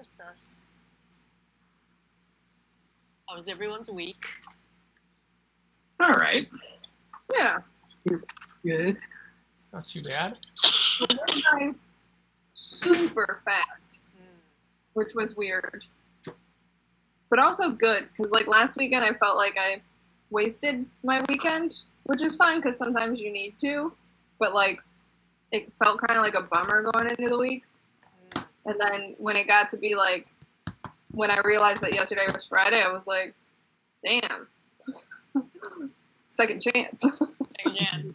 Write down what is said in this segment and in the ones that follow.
Just us. How was everyone's week? All right. Yeah. Good. Not too bad. It went by super fast, which was weird. But also good, because like last weekend I felt like I wasted my weekend, which is fine because sometimes you need to. But like, it felt kind of like a bummer going into the week. And then when it got to be like, when I realized that yesterday was Friday, I was like, damn. Second chance. Second chance.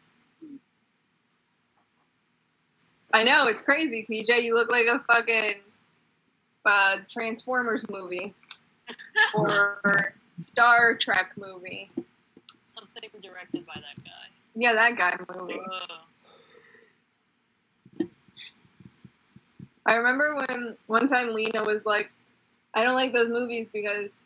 I know, it's crazy, TJ. You look like a fucking Transformers movie. Or Star Trek movie. Something directed by that guy. Yeah, that guy movie. I remember when one time Lena was like, I don't like those movies because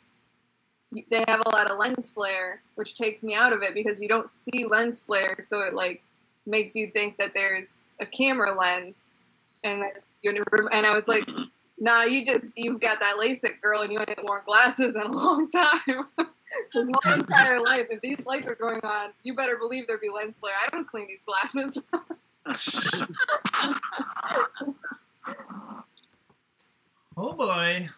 they have a lot of lens flare, which takes me out of it because you don't see lens flare, so it like makes you think that there's a camera lens. And I was like, nah, you've got that LASIK, girl, and you haven't worn glasses in a long time. My entire life, if these lights are going on, you better believe there'd be lens flare. I don't clean these glasses. Oh boy.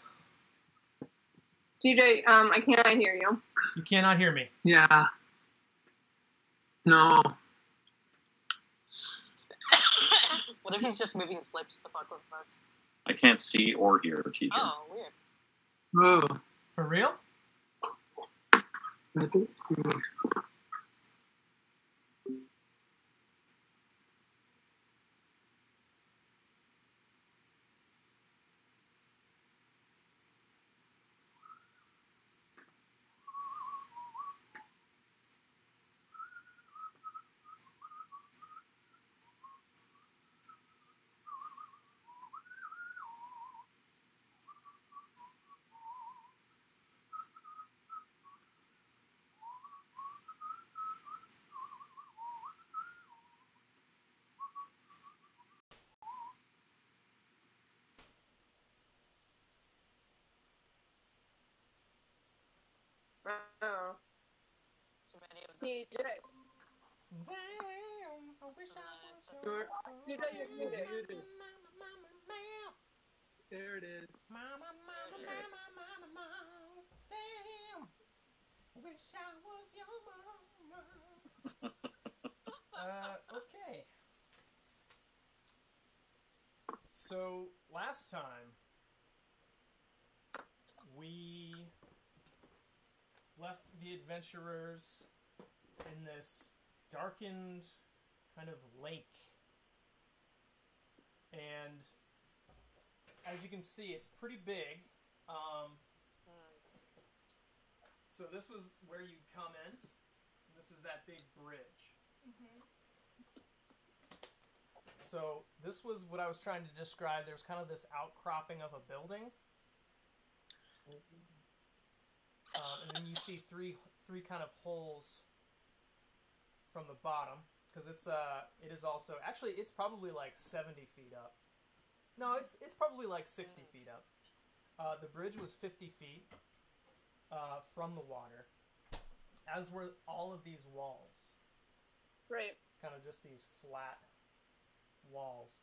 TJ, I cannot hear you. You cannot hear me. Yeah. No. What if he's just moving his lips to fuck with us? I can't see or hear TJ. Oh, weird. Oh. For real? I think- Oh. So many of them. TJ. Damn, I wish I was Sure. TJ, you're muted. There it is. Mama, damn. Wish I was your mama. Okay. So, last time, we left the adventurers in this darkened kind of lake. And as you can see, it's pretty big. So this was where you come in. This is that big bridge. So this was what I was trying to describe. There's kind of this outcropping of a building. And then you see three kind of holes from the bottom, because it is also, actually it's probably like 70 feet up. No, it's probably like 60 feet up. The bridge was 50 feet from the water, as were all of these walls. Right. It's kind of just these flat walls.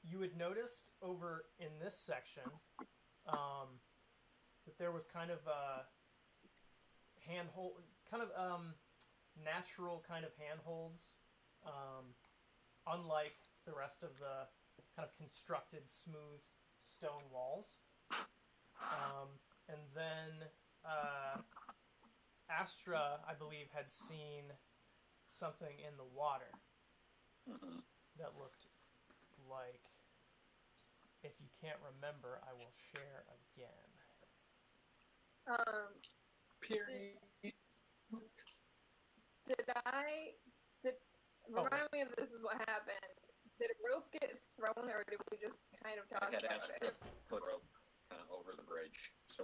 You had noticed over in this section that there was kind of a handhold, kind of natural kind of handholds, unlike the rest of the kind of constructed smooth stone walls. And then Astra, I believe, had seen something in the water that looked like, if you can't remember, I will share again. Period. Remind me if this is what happened. Did a rope get thrown, or did we just kind of talk I had about asked to it? put a rope kind of over the bridge, so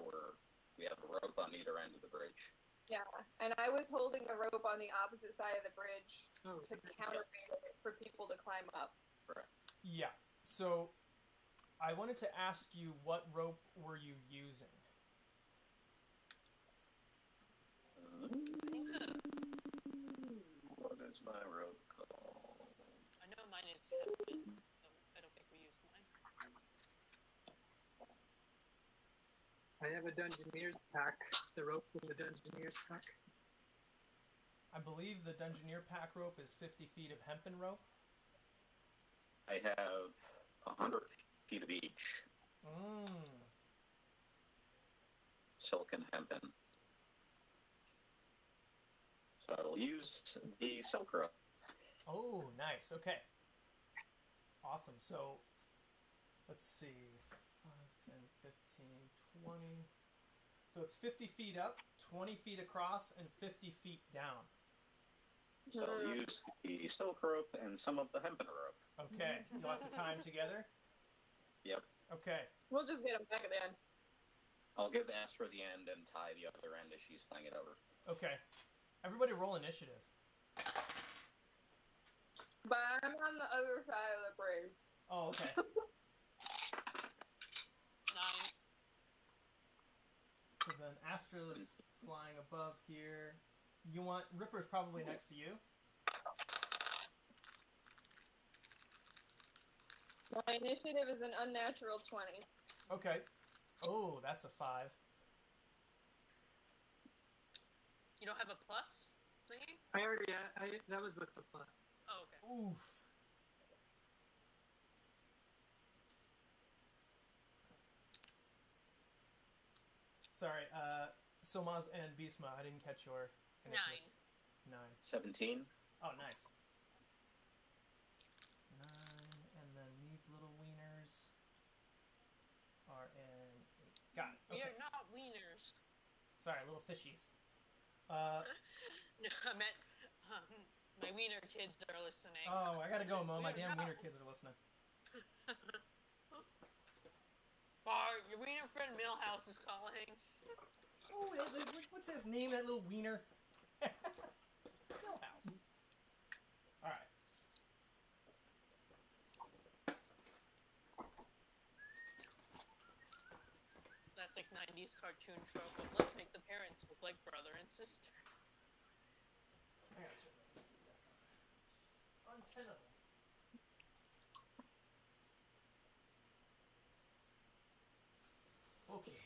we have a rope on either end of the bridge. Yeah, and I was holding the rope on the opposite side of the bridge to countermand it for people to climb up. Correct. Yeah. So I wanted to ask you, what rope were you using? What is my rope called? I know mine is hempen. I don't think we used mine. I have a Dungeoneer's pack. The rope from the Dungeoneer's pack. I believe the Dungeoneer pack rope is 50 feet of hempen rope. I have 100 feet of each. Silk and hempen. So I will use the silk rope. Oh, nice. Okay. Awesome. So, let's see. 5, 10, 15, 20. So it's 50 feet up, 20 feet across, and 50 feet down. So I'll use the silk rope and some of the hempen rope. Okay. You'll have to tie them together? Yep. Okay. We'll just get them back at the end. I'll give Astra the end and tie the other end as she's playing it over. Okay. Everybody roll initiative. But I'm on the other side of the bridge. Oh, okay. 9. So then Astra's flying above here. You want... Ripper's probably next to you. My initiative is an unnatural 20. Okay. Oh, that's a 5. You don't have a plus thingy? I already, that was with the plus. Oh, okay. Oof. Sorry, Silmaz and Bisma, I didn't catch your... 9. 9. 17. Oh, nice. 9, and then these little wieners are in... Got it. We Okay. are not wieners. Sorry, little fishies. No, I meant my wiener kids are listening. Oh, I gotta go, Mo. My damn wiener kids are listening. Bart, your wiener friend Millhouse is calling. Oh, what's his name, that little wiener? Millhouse. Alright. Classic 90s cartoon trope of let's make the parents look like brother and sister. I gotta turn that. It's untenable. Okay.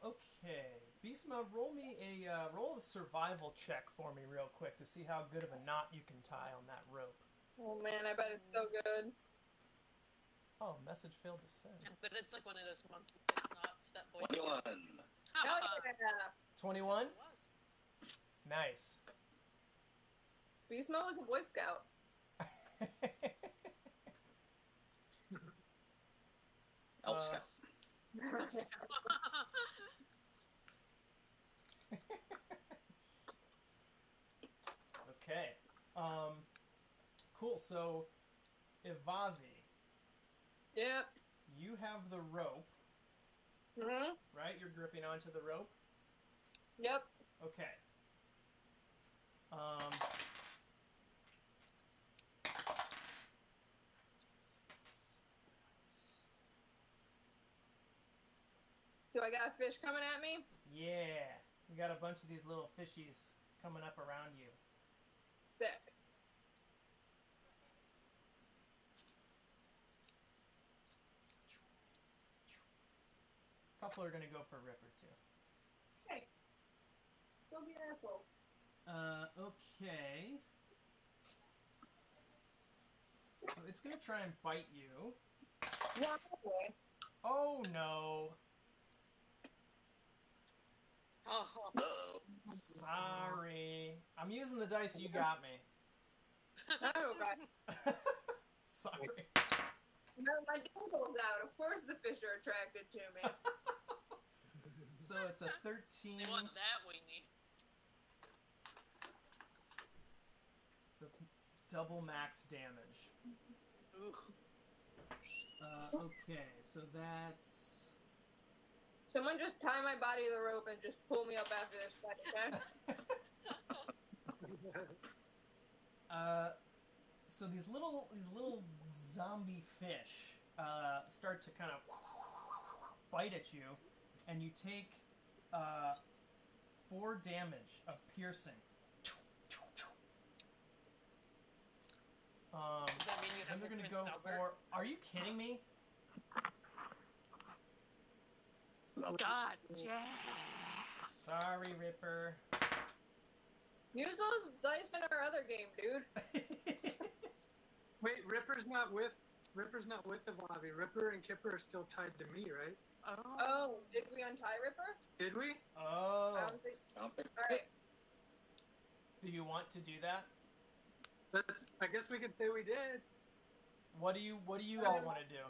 Okay. Bisma, roll me roll a survival check for me real quick to see how good of a knot you can tie on that rope. Oh man, I bet it's so good. Oh, message failed to send. But it's like one of those monkey kiss knots that boy. 21. Hell yeah! 21? It was. Nice. Bisma was a Boy Scout. Elf Scout. Okay. Cool. So, Ivavi, Yep. you have the rope, Mhm. right? You're gripping onto the rope? Yep. Okay. Do I got a fish coming at me? Yeah. We got a bunch of these little fishies coming up around you. Sick. A couple are gonna go for Ripper too. Hey. Don't be an asshole. Okay. So it's gonna try and bite you. Why? Oh no. Oh, Uh-oh. Sorry. I'm using the dice you got me. Oh, God. Sorry. No, my dimple's out. Of course the fish are attracted to me. So it's a 13. they want that weenie. So it's double max damage. Ooh. Okay, so that's... Someone just tie my body to the rope and just pull me up after this fight, okay? So these little zombie fish start to kind of bite at you, and you take 4 damage of piercing. Does that mean you Then have they're to gonna print go Albert? for... Are you kidding me? God, yeah. Sorry, Ripper. Use those dice in our other game, dude. Wait, Ripper's not with the Bobby. Ripper and Kipper are still tied to me, right? Oh, did we untie Ripper? Did we? Oh. I don't think. I don't think Alright. Do you want to do that? I guess we could say we did. What do you all want to do?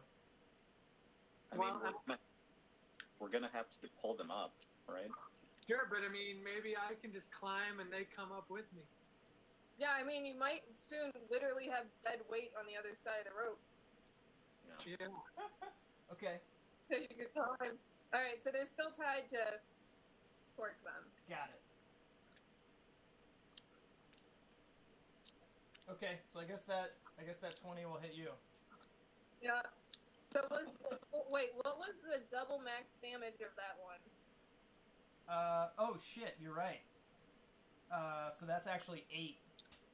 I mean, we're gonna have to pull them up, right? Sure, but I mean, maybe I can just climb and they come up with me. Yeah, I mean, you might soon literally have dead weight on the other side of the rope. Yeah. Yeah. Okay, So you could climb. Alright, so they're still tied to torque them. got it. Okay, so I guess that 20 will hit you. Yeah. So wait, what was the double max damage of that one? Oh shit, you're right. So that's actually 8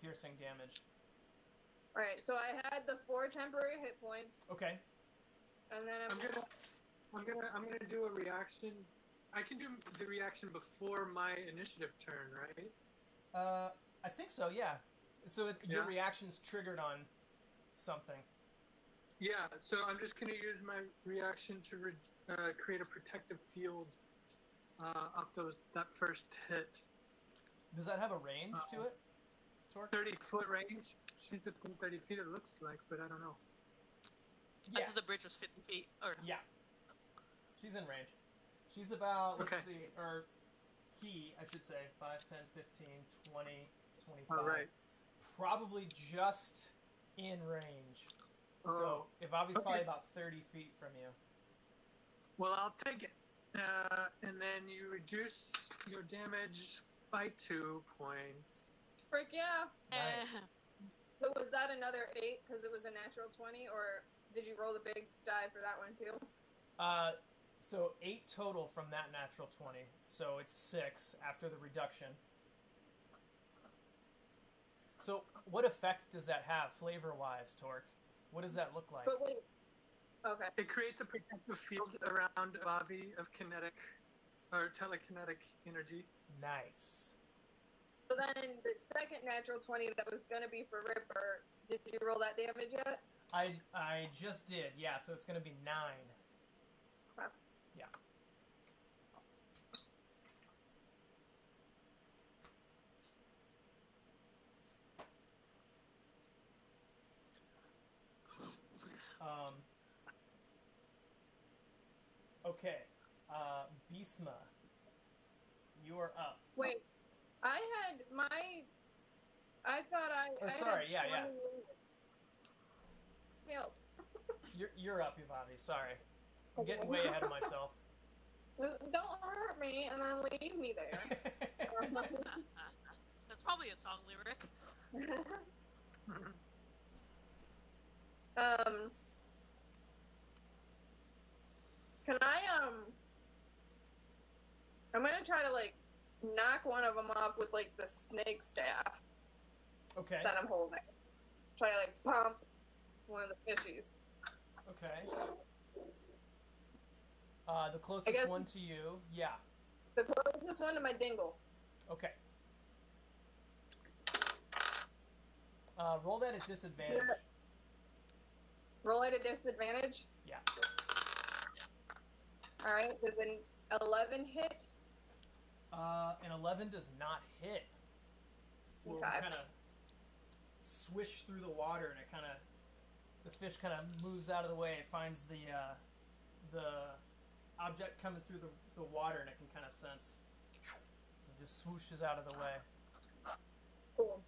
piercing damage. Alright, so I had the 4 temporary hit points, Okay. and then I'm gonna do a reaction. I can do the reaction before my initiative turn, right? I think so, yeah. So your reaction's triggered on something. Yeah, so I'm just gonna use my reaction to create a protective field up that first hit. Does that have a range to it? Torque? 30-foot range. She's within 30 feet, it looks like, but I don't know. I Yeah. thought the bridge was 50 feet. Or Yeah. She's in range. She's about, let's Okay. see, or he, I should say, 5, 10, 15, 20, 25. All right. Probably just in range. So, Ivavi's okay. probably about 30 feet from you. Well, I'll take it. And then you reduce your damage by 2 points. frick yeah. Nice. So was that another 8 because it was a natural 20, or did you roll the big die for that one too? So 8 total from that natural 20. So it's 6 after the reduction. So what effect does that have flavor-wise, Torque? What does that look like? But wait. Okay. It creates a protective field around Bobby of kinetic or telekinetic energy. Nice. So then the second natural 20 that was going to be for Ripper, did you roll that damage yet? I just did, yeah, so it's going to be 9. Okay. Yeah. Okay. Bisma, you are up. Wait. I thought I... Oh, I sorry, had yeah. 20 Help. You're up, Ivavi, sorry. I'm getting way ahead of myself. Don't hurt me and then leave me there. that's probably a song lyric. Can I, I'm gonna try to, like, knock one of them off with, like, the snake staff Okay. that I'm holding. Try to, like, pump one of the fishies. Okay. The I closest guess- one to you, yeah. The closest one to my dingle. Okay. Roll that at disadvantage. Yeah. Roll at a disadvantage. Yeah. Alright, does an 11 hit? An 11 does not hit. Well, Okay. kind of swish through the water, and it kind of, the fish kind of moves out of the way. It finds the object coming through the water, and it can kind of sense. It just swooshes out of the way. Cool.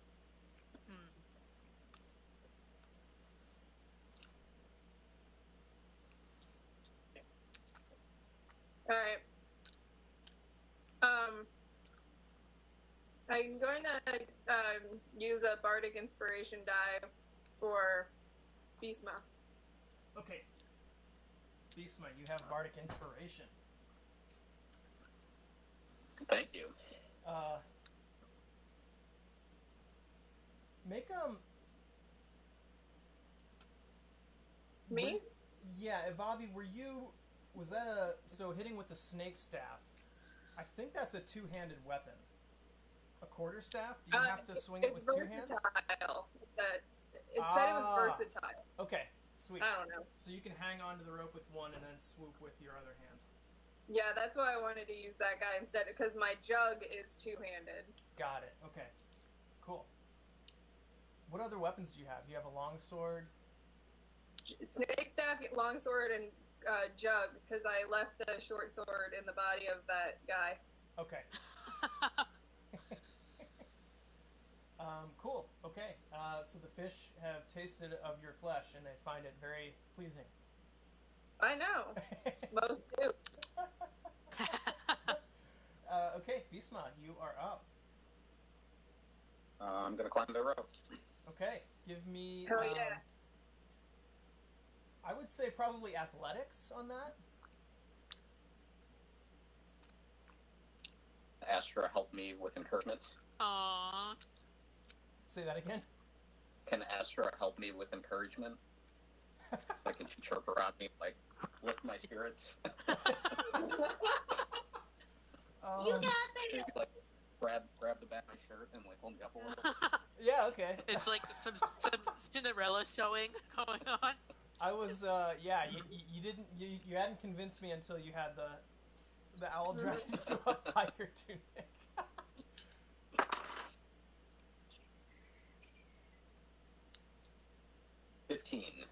Alright. I'm going to use a bardic inspiration die for Bisma. Okay. Bisma, you have bardic inspiration. Thank you. Make Me? Yeah, Evavi, was that so hitting with the snake staff? I think that's a two-handed weapon. A quarterstaff? Do you have to swing it with two hands? It's versatile. It said it was versatile. Okay, sweet. I don't know. So you can hang onto the rope with one and then swoop with your other hand. Yeah, that's why I wanted to use that guy instead, because my jug is two-handed. Got it. Okay. Cool. What other weapons do you have? You have a longsword? Snake staff, longsword, and jug, because I left the short sword in the body of that guy. Okay. Cool. Okay. So the fish have tasted of your flesh, and they find it very pleasing. I know. Most do. Okay, Bisma, you are up. I'm gonna climb the rope. Okay, give me. Hell yeah. I would say probably athletics on that. Astra, help me with encouragement. Aww. Say that again. Can Astra help me with encouragement? Like, can she chirp around me, like, lift my spirits? You got Maybe, like, grab the back of my shirt and, like, hold me up a little. Yeah, okay. It's like some Cinderella sewing going on. I was, yeah, you hadn't convinced me until you had the owl dragging you up by your tunic. 15.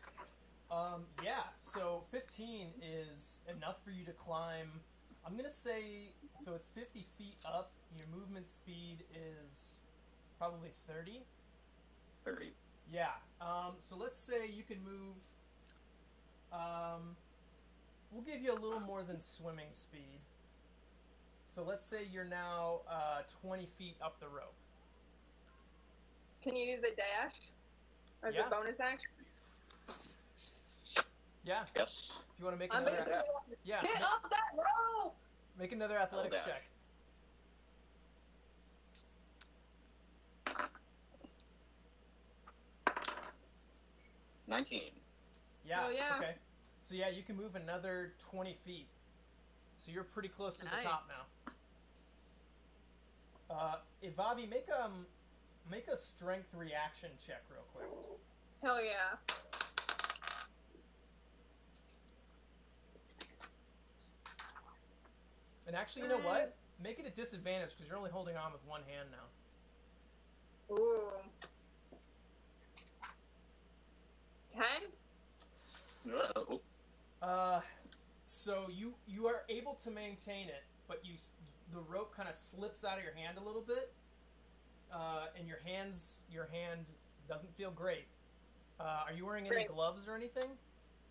Yeah, so 15 is enough for you to climb. I'm gonna say, so it's 50 feet up. Your movement speed is probably 30. 30. Yeah. So let's say you can move. We'll give you a little more than swimming speed. So let's say you're now 20 feet up the rope. Can you use a dash? Or is Yeah. it bonus action? Yeah. Yes. If you want to make I'm another, basically yeah, get up that rope! make another athletics dash. check. $19. Yeah. Oh, yeah. Okay. So yeah, you can move another 20 feet. So you're pretty close to the top now. Ivavi, make a strength reaction check real quick. Hell yeah. And actually, you know what? Make it a disadvantage because you're only holding on with one hand now. Ooh. 10? Uh-oh. So you are able to maintain it, but the rope kind of slips out of your hand a little bit, and your hand doesn't feel great. Are you wearing any Great. gloves or anything?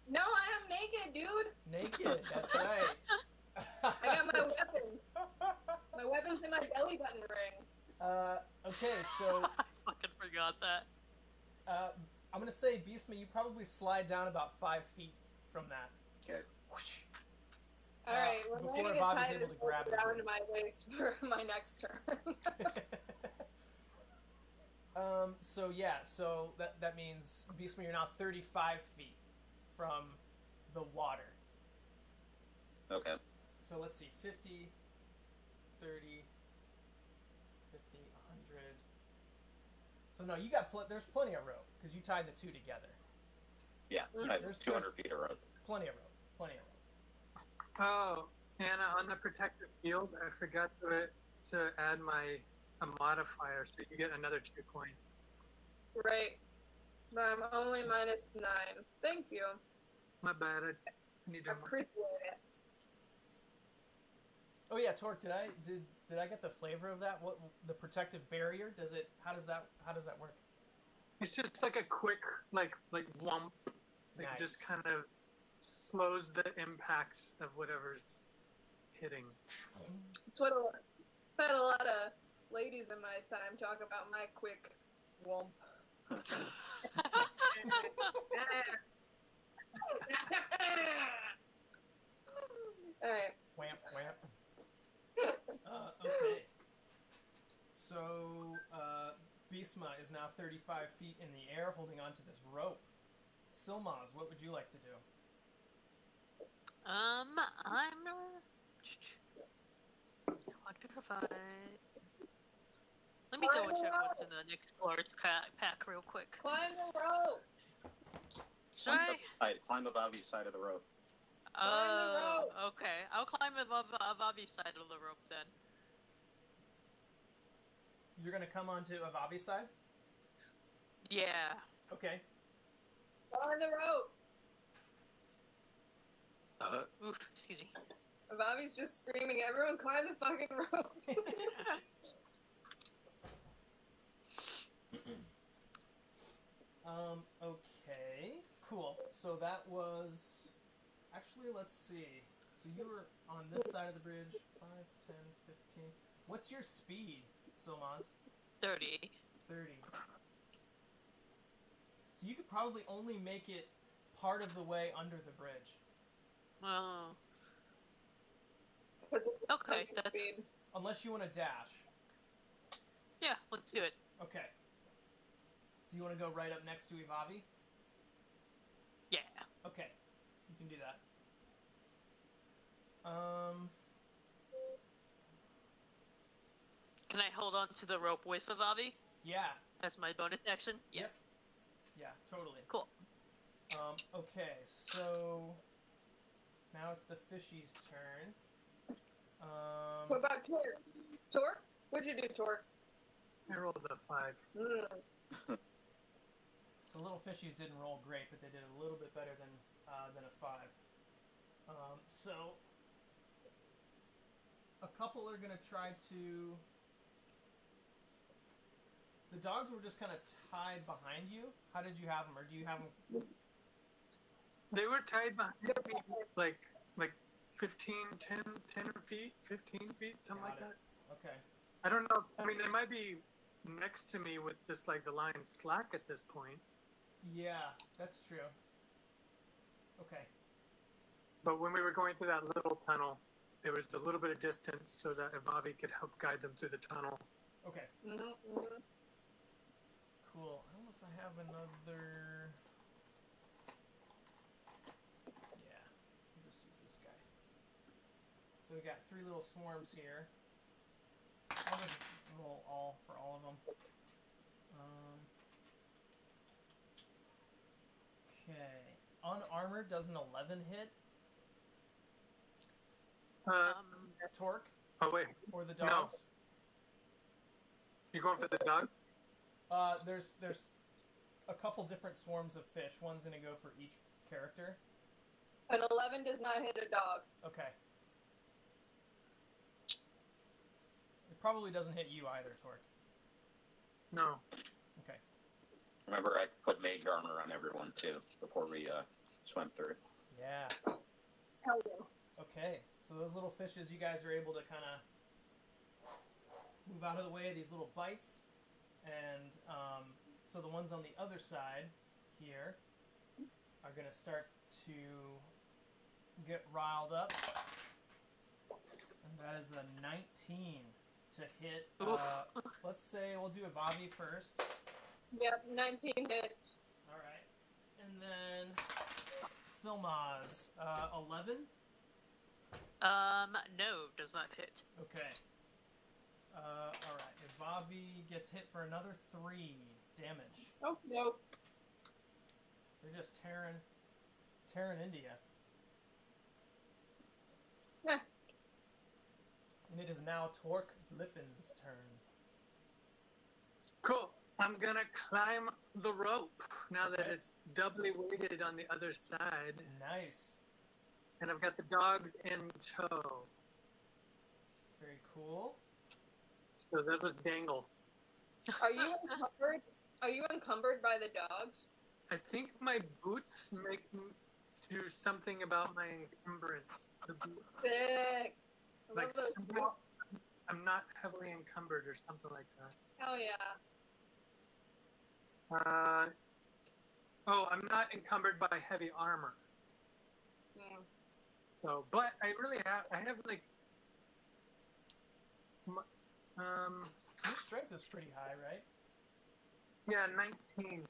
No, I am naked, dude. Naked. That's right. I got my weapons. My weapon's in my belly button ring. Okay, so I fucking forgot that. I'm gonna say, Beastman, you probably slide down about 5 feet from that. Okay. Whoosh. Alright, well, before I'm going to Bobby's tie able this to grab rope it. around my waist for my next turn. So yeah, so that means, Beastman, you're now 35 feet from the water. Okay. So let's see, 50, 30, 50, 100. So no, you got there's plenty of rope because you tied the two together. Yeah, I have There's 200 feet of rope. Plenty of rope. Oh, Anna, on the protective field, I forgot to add a modifier, so you get another 2 points. Right. But I'm only minus 9. Thank you. My bad. I need to. Appreciate it. Oh yeah, Torque, did I get the flavor of that? What the protective barrier? How does that work? It's just like a quick, like whomp. Like Nice. just kind of slows the impacts of whatever's hitting. It's what I've had a lot of ladies in my time talk about my quick womp. Alright. Whamp, whamp. Okay. So, Bhisma is now 35 feet in the air, holding onto this rope. Silmaz, what would you like to do? I'm. Wonder if I. Let me double check what's in the Explorer's pack real quick. Climb the rope! Should I? Climb Avavi's side of the rope. Climb the rope. Okay. I'll climb above Avi's side of the rope then. You're gonna come onto Avavi's side? Yeah. Okay. Climb the rope! Oof, excuse me. Bobby's just screaming, everyone climb the fucking rope! Okay. Cool. So that was... Actually, let's see. So you were on this side of the bridge. 5, 10, 15... What's your speed, Silmaz? 30. 30. So you could probably only make it part of the way under the bridge. Oh. Okay, that's... Unless you want to dash. Yeah, let's do it. Okay. So you want to go right up next to Ivavi? Yeah. Okay. You can do that. Can I hold on to the rope with Avi? Yeah. As my bonus action? Yeah. Yep. Yeah, totally. Cool. Okay, so... Now it's the fishy's turn. What about Torque? Torque? What'd you do, Torque? I rolled a 5. The little fishies didn't roll great, but they did a little bit better than a 5. So a couple are gonna try to. The dogs were just kind of tied behind you. How did you have them, or do you have them? They were tied behind me like 15, 10 feet, 15 feet, something Got like it. that. Okay. I don't know. I mean, they might be next to me with just like the line slack at this point. Yeah, that's true. Okay. But when we were going through that little tunnel, there was a little bit of distance so that Ivavi could help guide them through the tunnel. Okay. Cool. I don't know if I have another. Yeah. I'll just use this guy. So we got 3 little swarms here. I'll just roll all for all of them. Okay. Unarmored does an 11 hit. Torque Oh wait, or the No. dogs? you going for the dog? There's a couple different swarms of fish. One's gonna go for each character. An 11 does not hit a dog. Okay. It probably doesn't hit you either, Torque. No. Okay. Remember, I put mage armor on everyone too before we swim through. Yeah. Hell yeah. Okay. So those little fishes, you guys are able to kind of move out of the way of these little bites. And so the ones on the other side here are going to start to get riled up. And that is a 19 to hit. Let's say we'll do Ivavi first. Yep, 19 hits. All right. And then Silmaz, 11? No, does not hit. Okay. Alright. Ivavi gets hit for another 3 damage. Oh, no. They're just tearing into you. Yeah. And it is now Torque Lippen's turn. Cool. I'm gonna climb the rope now that it's doubly weighted on the other side, Nice. and I've got the dogs in tow. Very cool. So that was Dangle. Are you encumbered? Are you encumbered by the dogs? I think my boots make me do something about my encumbrance. The boots. Sick. I Like love those. somehow I'm not heavily encumbered or something like that. Hell yeah. I'm not encumbered by heavy armor. Mm. So, but I have like, Your strength is pretty high, right? yeah, 19.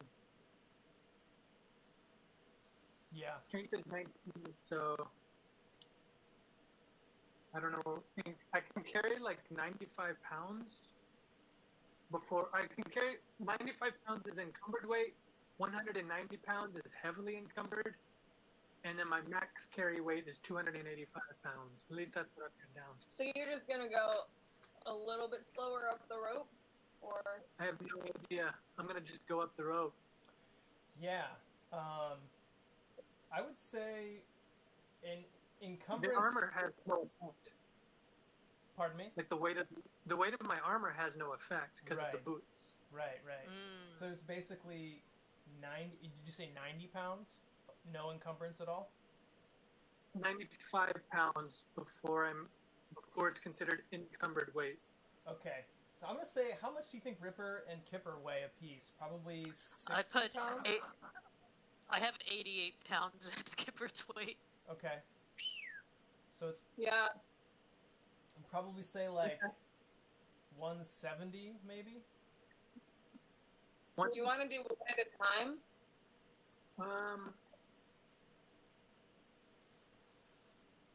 Yeah. Strength is 19, so I don't know. I can carry like 95 pounds. Before I can carry 95 pounds is encumbered weight, 190 pounds is heavily encumbered, and then my max carry weight is 285 pounds. At least that's what I've got down. So you're just gonna go a little bit slower up the rope, or I have no idea. I'm gonna just go up the rope. Yeah. I would say in encumbrance. The armor has no effect. Pardon me? Like the weight of my armor has no effect because of Right. the boots. Right. Mm. So it's basically 90. Did you say 90 pounds? No encumbrance at all? 95 pounds before it's considered encumbered weight. Okay. So I'm gonna say, how much do you think Ripper and Kipper weigh a piece? Probably 60 I put pounds. I have 88 pounds as Skipper's weight. Okay. So it's yeah. I'd probably say like 170 maybe. Do you want to do one at a time?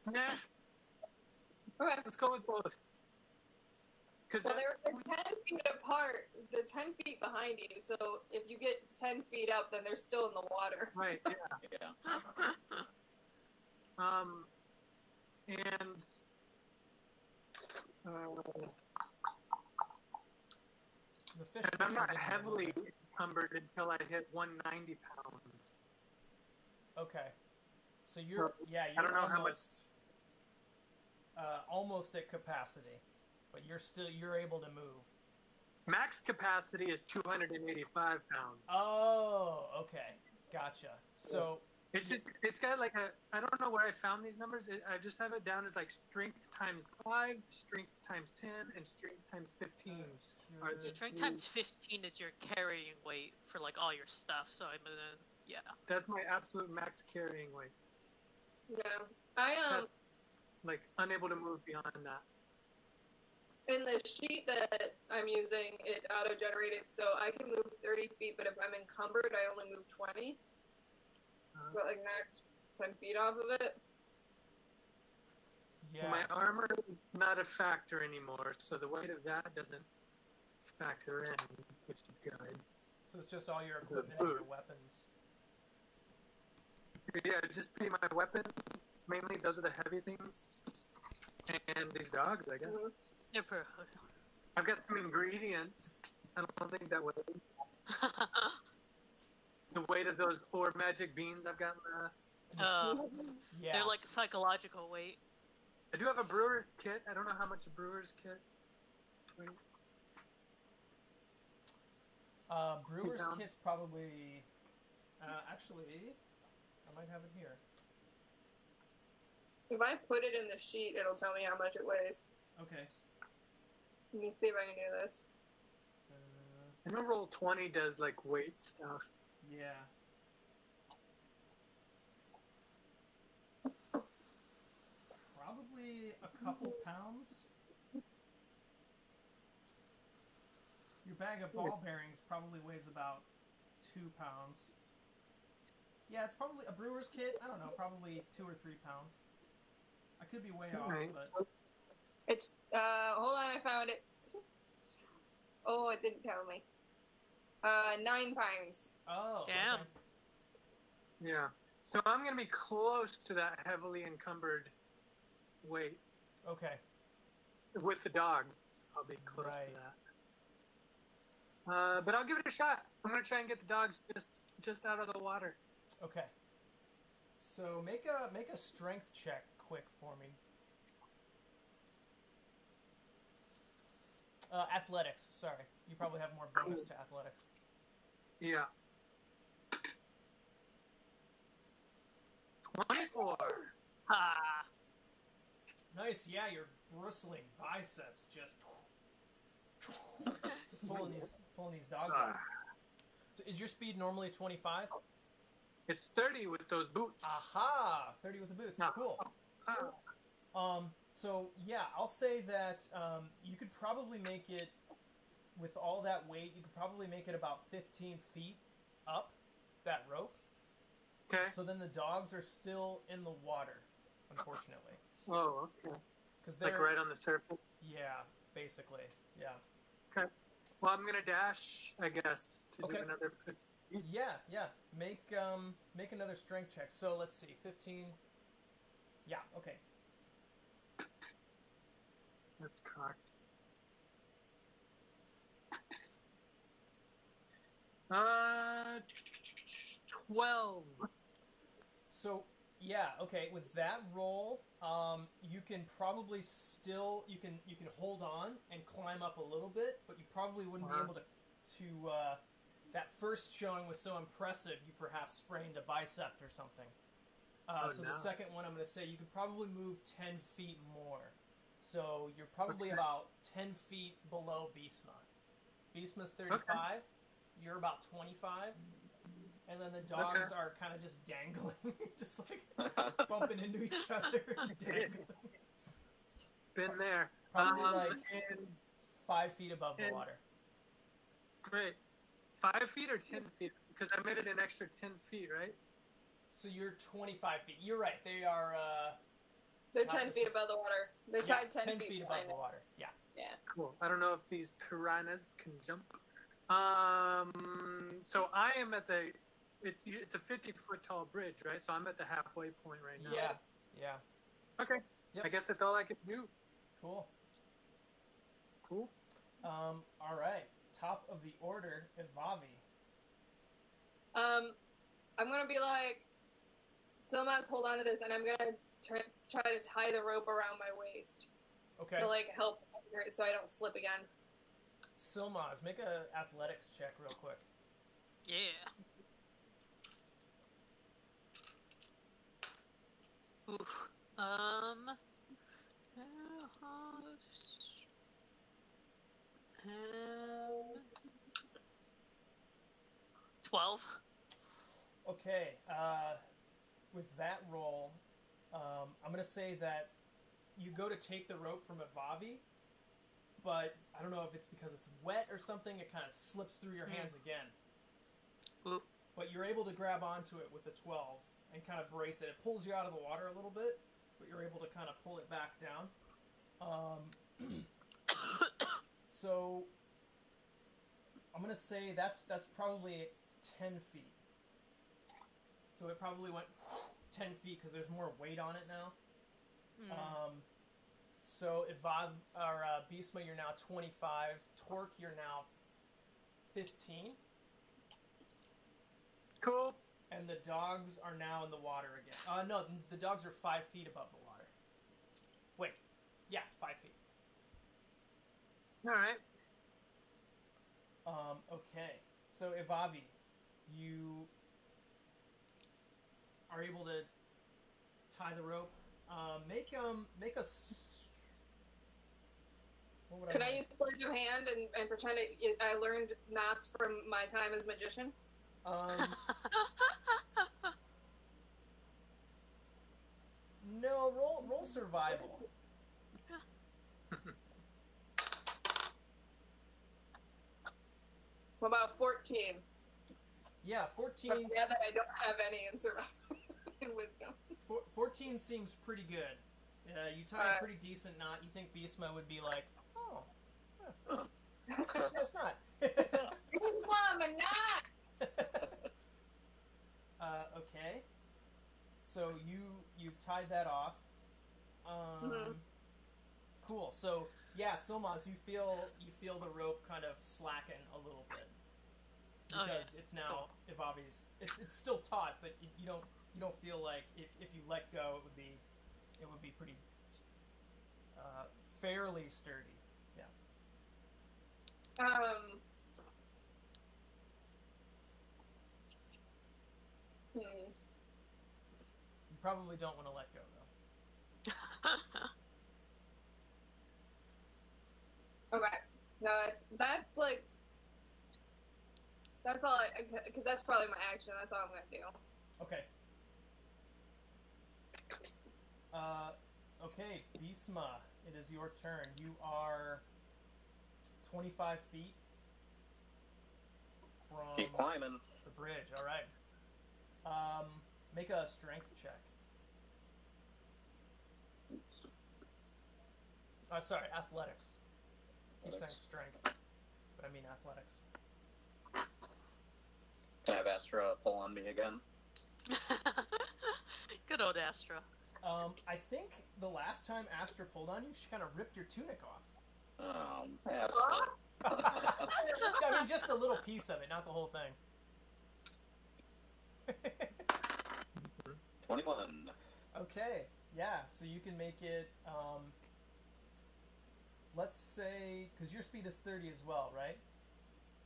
Nah, Okay. let's go with both. Because Well, they're 10 feet apart. The 10 feet behind you. So if you get 10 feet up, then they're still in the water. right, yeah. Yeah. And The fish. and I'm not didn't heavily move. encumbered until I hit 190 pounds. Okay. So you're I you're don't know how much- almost at capacity, but you're able to move. Max capacity is 285 pounds. Oh, okay, gotcha. So It's got like I don't know where I found these numbers. I just have it down as like strength times 5, strength times 10, and strength times 15. Are the Strength three- times 15 is your carrying weight for like all your stuff. So I'm gonna That's my absolute max carrying weight. Yeah. I Like unable to move beyond that. in the sheet that I'm using, it auto-generated, so I can move 30 feet, but if I'm encumbered, I only move 20. But like knocked 10 feet off of it. yeah. My armor is not a factor anymore, so the weight of that doesn't factor in, which is good. So it's just all your equipment and your weapons. Yeah, just be my weapons. Mainly, those are the heavy things. And these dogs, I guess. Mhm. Nipper. I've got some ingredients. I don't think that would. The weight of those 4 magic beans I've got left. Yeah. They're like psychological weight. I do have a brewer kit. I don't know how much a brewer's kit weighs. Brewer's down. kit's probably. Actually, I might have it here. If I put it in the sheet, it'll tell me how much it weighs. Okay. Let me see if I can do this. I know Roll20 does like weight stuff. Yeah. Probably a couple pounds. Your bag of ball bearings probably weighs about 2 pounds. Yeah, it's probably a brewer's kit. I don't know, probably 2 or 3 pounds. I could be way off, Alright. but It's, hold on, I found it. Oh, it didn't tell me. 9 pounds. oh, Damn. okay. Yeah. So I'm going to be close to that heavily encumbered weight. Okay. With the dogs, I'll be close Right. to that. But I'll give it a shot. I'm going to try and get the dogs just out of the water. Okay. So make a strength check quick for me. Athletics, sorry. You probably have more bonus to athletics. Yeah. 24. Ah. Nice. Yeah, your bristling biceps just pulling these dogs out. So is your speed normally 25? It's 30 with those boots. Aha! 30 with the boots. No. Cool. So yeah, I'll say that you could probably make it with all that weight. You could probably make it about 15 feet up that rope. Okay. So then the dogs are still in the water, unfortunately. Oh, okay. Because they're Like right on the surface. Yeah, basically. Yeah. Okay. Well, I'm gonna dash, I guess, to Okay. do another. Yeah. Make another strength check. So let's see, 15. Yeah. Okay. That's cocked. 12. So yeah, okay. With that roll, you can probably still you can hold on and climb up a little bit, but you probably wouldn't be able to. That first showing was so impressive, you perhaps sprained a bicep or something. So the second one, I'm going to say you could probably move 10 feet more. So you're probably about 10 feet below Beastma. Beastma's 35. You're about 25. And then the dogs are kind of just dangling, just like bumping into each other, dangling. Been there. Probably like and 5 feet above the water. Great. 5 feet or 10 feet? Because I made it an extra 10 feet, right? So you're 25 feet. You're right. They are. They're 10 feet above the water. They're tied 10 feet above the water. Yeah. Yeah. Cool. I don't know if these piranhas can jump. So I am at the. It's a 50-foot tall bridge, right? So I'm at the halfway point right now. Yeah. Okay. Yep. I guess that's all I can do. Cool. All right. Top of the order, Ivavi. I'm gonna be like, Somas, hold on to this, and I'm gonna try to tie the rope around my waist Okay. to like help so I don't slip again. Silmaz, make a athletics check real quick. Yeah. Oof. 12. Okay. With that roll, I'm gonna say that you go to take the rope from Ivavi, but I don't know if it's because it's wet or something. It kind of slips through your hands again. Ooh. But you're able to grab onto it with a 12 and kind of brace it. It pulls you out of the water a little bit, but you're able to kind of pull it back down. So I'm gonna say that's probably 10 feet. So it probably went 10 feet because there's more weight on it now. So Beastma, you're now 25. Torque, you're now 15. Cool. And the dogs are now in the water again. No, the dogs are 5 feet above the water. Wait. Yeah, 5 feet. All right. Okay. So, Ivavi, you are able to tie the rope. Make a. Could I use sleight of hand and pretend I learned knots from my time as magician? No, roll survival. What about 14? Yeah, 14. Yeah, that I don't have any in survival in wisdom. 14 seems pretty good. You tie a pretty decent knot. You think Beastma would be like, oh, that's not. Mom, I'm not. Okay. So you've tied that off. Cool. So yeah, Silmaz, you feel the rope kind of slacken a little bit because it's now Ivavi's. It's still taut, but you don't feel like if you let go, it would be pretty fairly sturdy. Yeah. You probably don't want to let go though. No, that's like that's all. Because that's probably my action. That's all I'm gonna do. Okay. Okay, Bisma, it is your turn. You are 25 feet from Keep climbing. the bridge. All right. Make a strength check. Sorry, athletics. Keep saying strength, but I mean athletics. Can I have Astra pull on me again? Good old Astra. I think the last time Astra pulled on you, she kind of ripped your tunic off. Astra. I mean, just a little piece of it, not the whole thing. 21. Okay, yeah, so you can make it, let's say, because your speed is 30 as well, right?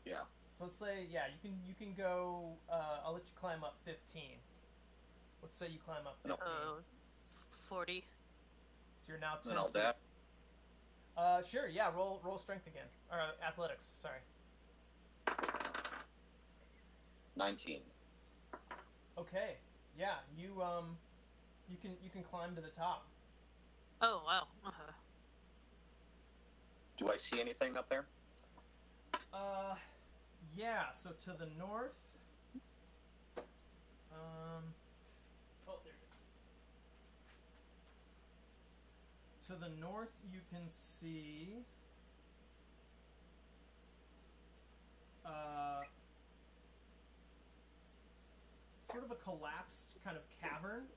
Yeah. So let's say, yeah, you can go, I'll let you climb up 15. Let's say you climb up 15. 40. So you're now 10 Then I'll feet. dash. Sure, yeah, roll strength again. Or athletics, sorry. 19. Okay, yeah, you can climb to the top. Oh, wow. Do I see anything up there? Yeah, so to the north, oh, there it is. To the north, you can see, sort of a collapsed kind of cavern.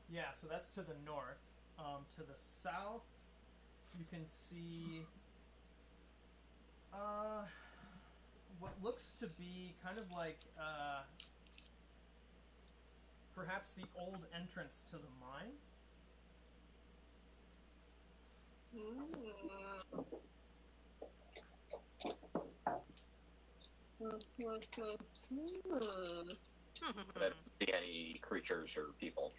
Yeah, so that's to the north. To the south, you can see what looks to be kind of like perhaps the old entrance to the mine. Would I see any creatures or people?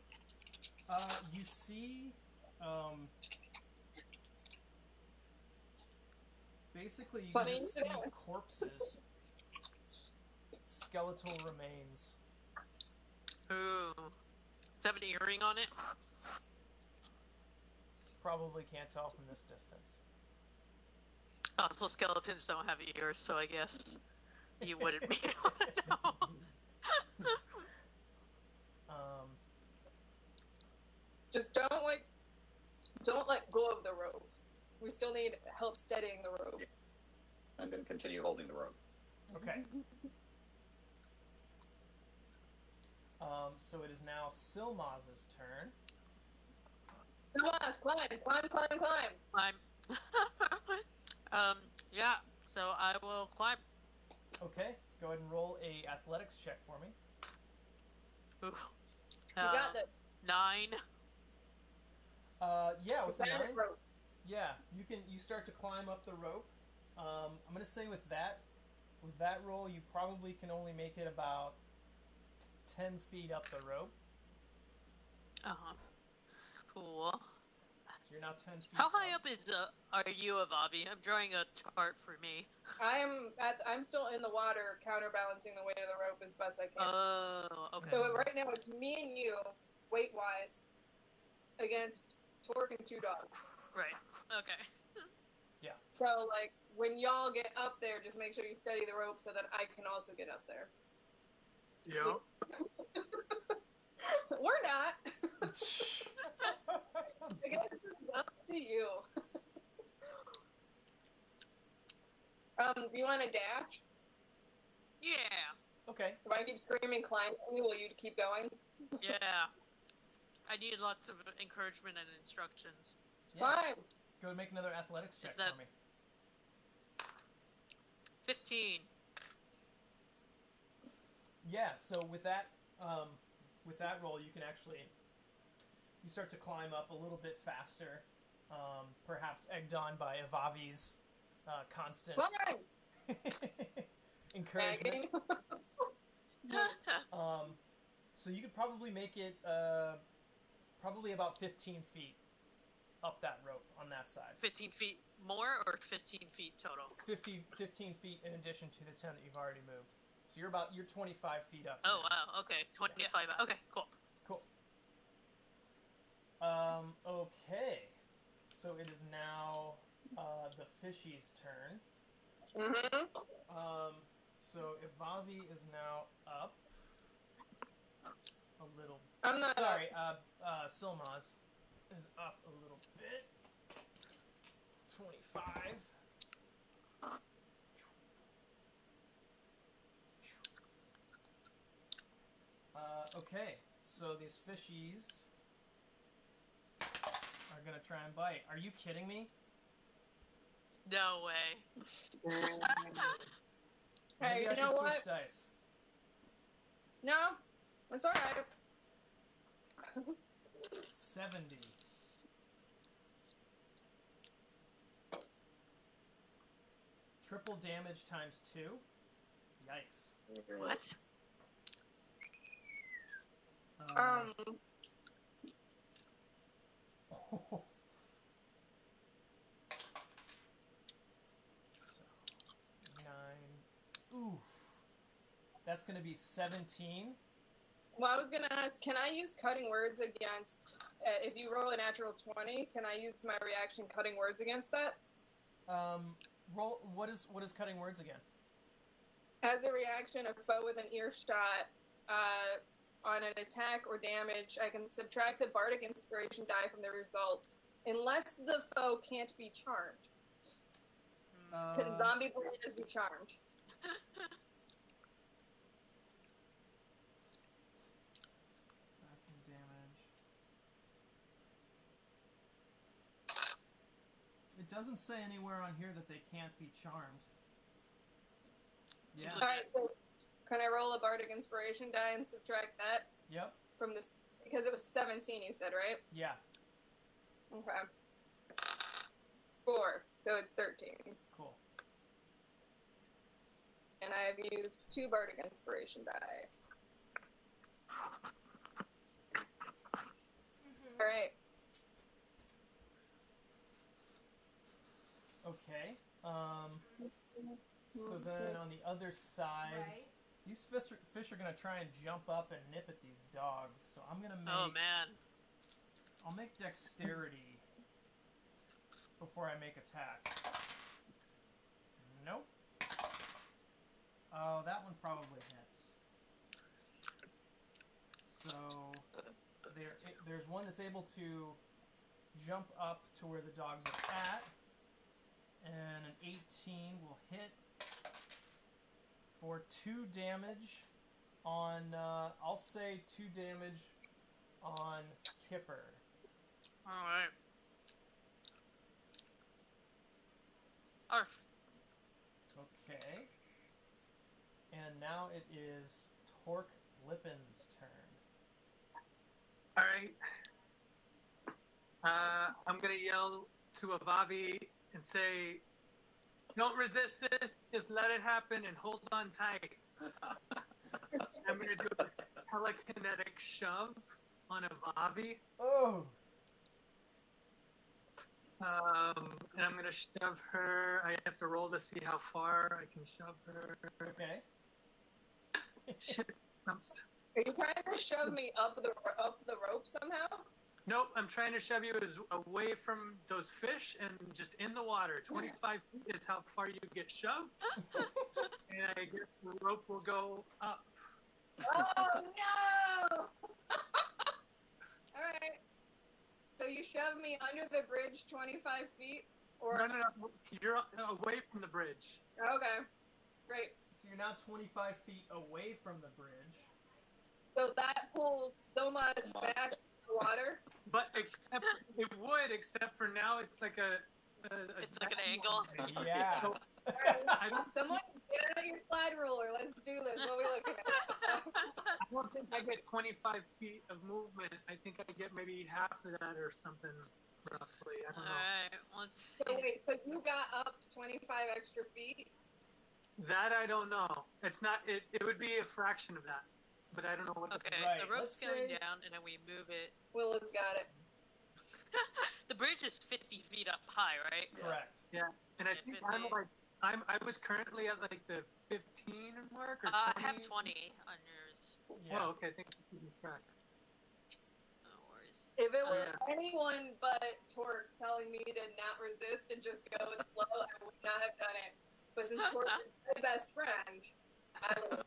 You see, basically you Funny. can see corpses, skeletal remains. Ooh. Does it have an earring on it? Probably can't tell from this distance. Also, skeletons don't have ears, so I guess you wouldn't be able to know. Just don't let go of the rope. We still need help steadying the rope. I'm going to continue holding the rope. Okay. So it is now Silmaz's turn. Come on, climb. Yeah, so I will climb. Okay, go ahead and roll a athletics check for me. Ooh. You got this. 9. Yeah, with the Banana 9, rope. yeah, you start to climb up the rope. I'm gonna say with that roll, you probably can only make it about 10 feet up the rope. Uh-huh. Cool. So you're now 10 feet. How high up are you, Avavi? I'm drawing a chart for me. I'm still in the water, counterbalancing the weight of the rope as best I can. Oh, okay. So right now it's me and you, weight-wise, against Torque and Two Dogs. Right. Okay. Yeah. So, like, when y'all get up there, just make sure you steady the rope so that I can also get up there. Yeah. We're not. I guess it's up to you. Do you want to dash? Yeah. Okay. If I keep screaming, climb, will you keep going? Yeah. I need lots of encouragement and instructions. Yeah. Climb. Go ahead and make another athletics check Is that- for me. 15. Yeah. So with that roll, you can actually you start to climb up a little bit faster, perhaps egged on by Avavi's constant. Climb. encouragement. Tagging. So you could probably make it probably about 15 feet up that rope on that side. 15 feet more or 15 feet total? 15 feet in addition to the 10 that you've already moved. So you're 25 feet up. Oh, now. wow. Okay. 25. Okay, cool. Cool. Okay. So it is now the fishy's turn. Mm-hmm. So Ivavi is now up a little. I'm not. Sorry, Silmaz is up a little bit. 25. Okay, so these fishies are gonna try and bite. Are you kidding me? No way. Hey, Maybe you I know should switch what? dice. No, it's all right. 70. Triple damage times 2. Yikes. What? So, 9. Oof. That's going to be 17. Well, I was gonna ask, can I use cutting words against, if you roll a natural 20, can I use my reaction cutting words against that? Roll. What is cutting words again? As a reaction, a foe with an earshot on an attack or damage, I can subtract a bardic inspiration die from the result, unless the foe can't be charmed. Can zombie bananas be charmed? Damage. It doesn't say anywhere on here that they can't be charmed. Yeah. Seems Alright, so can I roll a bardic inspiration die and subtract that Yep. from this? Because it was 17, you said, right? Yeah. Okay. 4, so it's 13. Cool. And I have used 2 bardic inspiration die. Alright. Okay. So then on the other side, Right. these fish are gonna try and jump up and nip at these dogs. So I'm gonna make. Oh, man. I'll make dexterity before I make attack. Nope. Oh, that one probably hits. So there's one that's able to jump up to where the dogs are at, and an 18 will hit for 2 damage on, I'll say 2 damage on Kipper. Alright. Arf. Okay. And now it is Torque Lippen's turn. Alright. I'm gonna yell to Avavi and say, don't resist this, just let it happen and hold on tight. I'm gonna do a telekinetic shove on Avavi. Oh! And I'm gonna shove her. I have to roll to see how far I can shove her. Okay. Shit. Are you trying to shove me up the rope somehow? Nope, I'm trying to shove you as away from those fish and just in the water. 25 feet is how far you get shoved. And I guess the rope will go up. Oh no! Alright. So you shove me under the bridge 25 feet? Or No. You're away from the bridge. Okay. Great. So you're now 25 feet away from the bridge. So that pulls so much back to the water. But except for now it's like a It's like an angle. Yeah. So, Someone get out your slide ruler. Let's do this. What are we looking at? I don't think I get 25 feet of movement. I think I get maybe half of that or something, roughly. I don't know. Alright, let's So see. wait, so you got up 25 extra feet? That I don't know. It's not. It would be a fraction of that, but I don't know what. Okay, Right, the rope's let's going say- down, and then we move it. Willa's got it. The bridge is 50 feet up high, right? Correct. And I Yeah, think 50. I'm like I was currently at like the 15 mark or 20. I have 20 on yours. Yeah. Oh, okay. Thank you for keeping track. No worries. If it were Yeah. anyone but Torque telling me to not resist and just go with the flow, I would not have done it. But since Torque is my best friend, I would.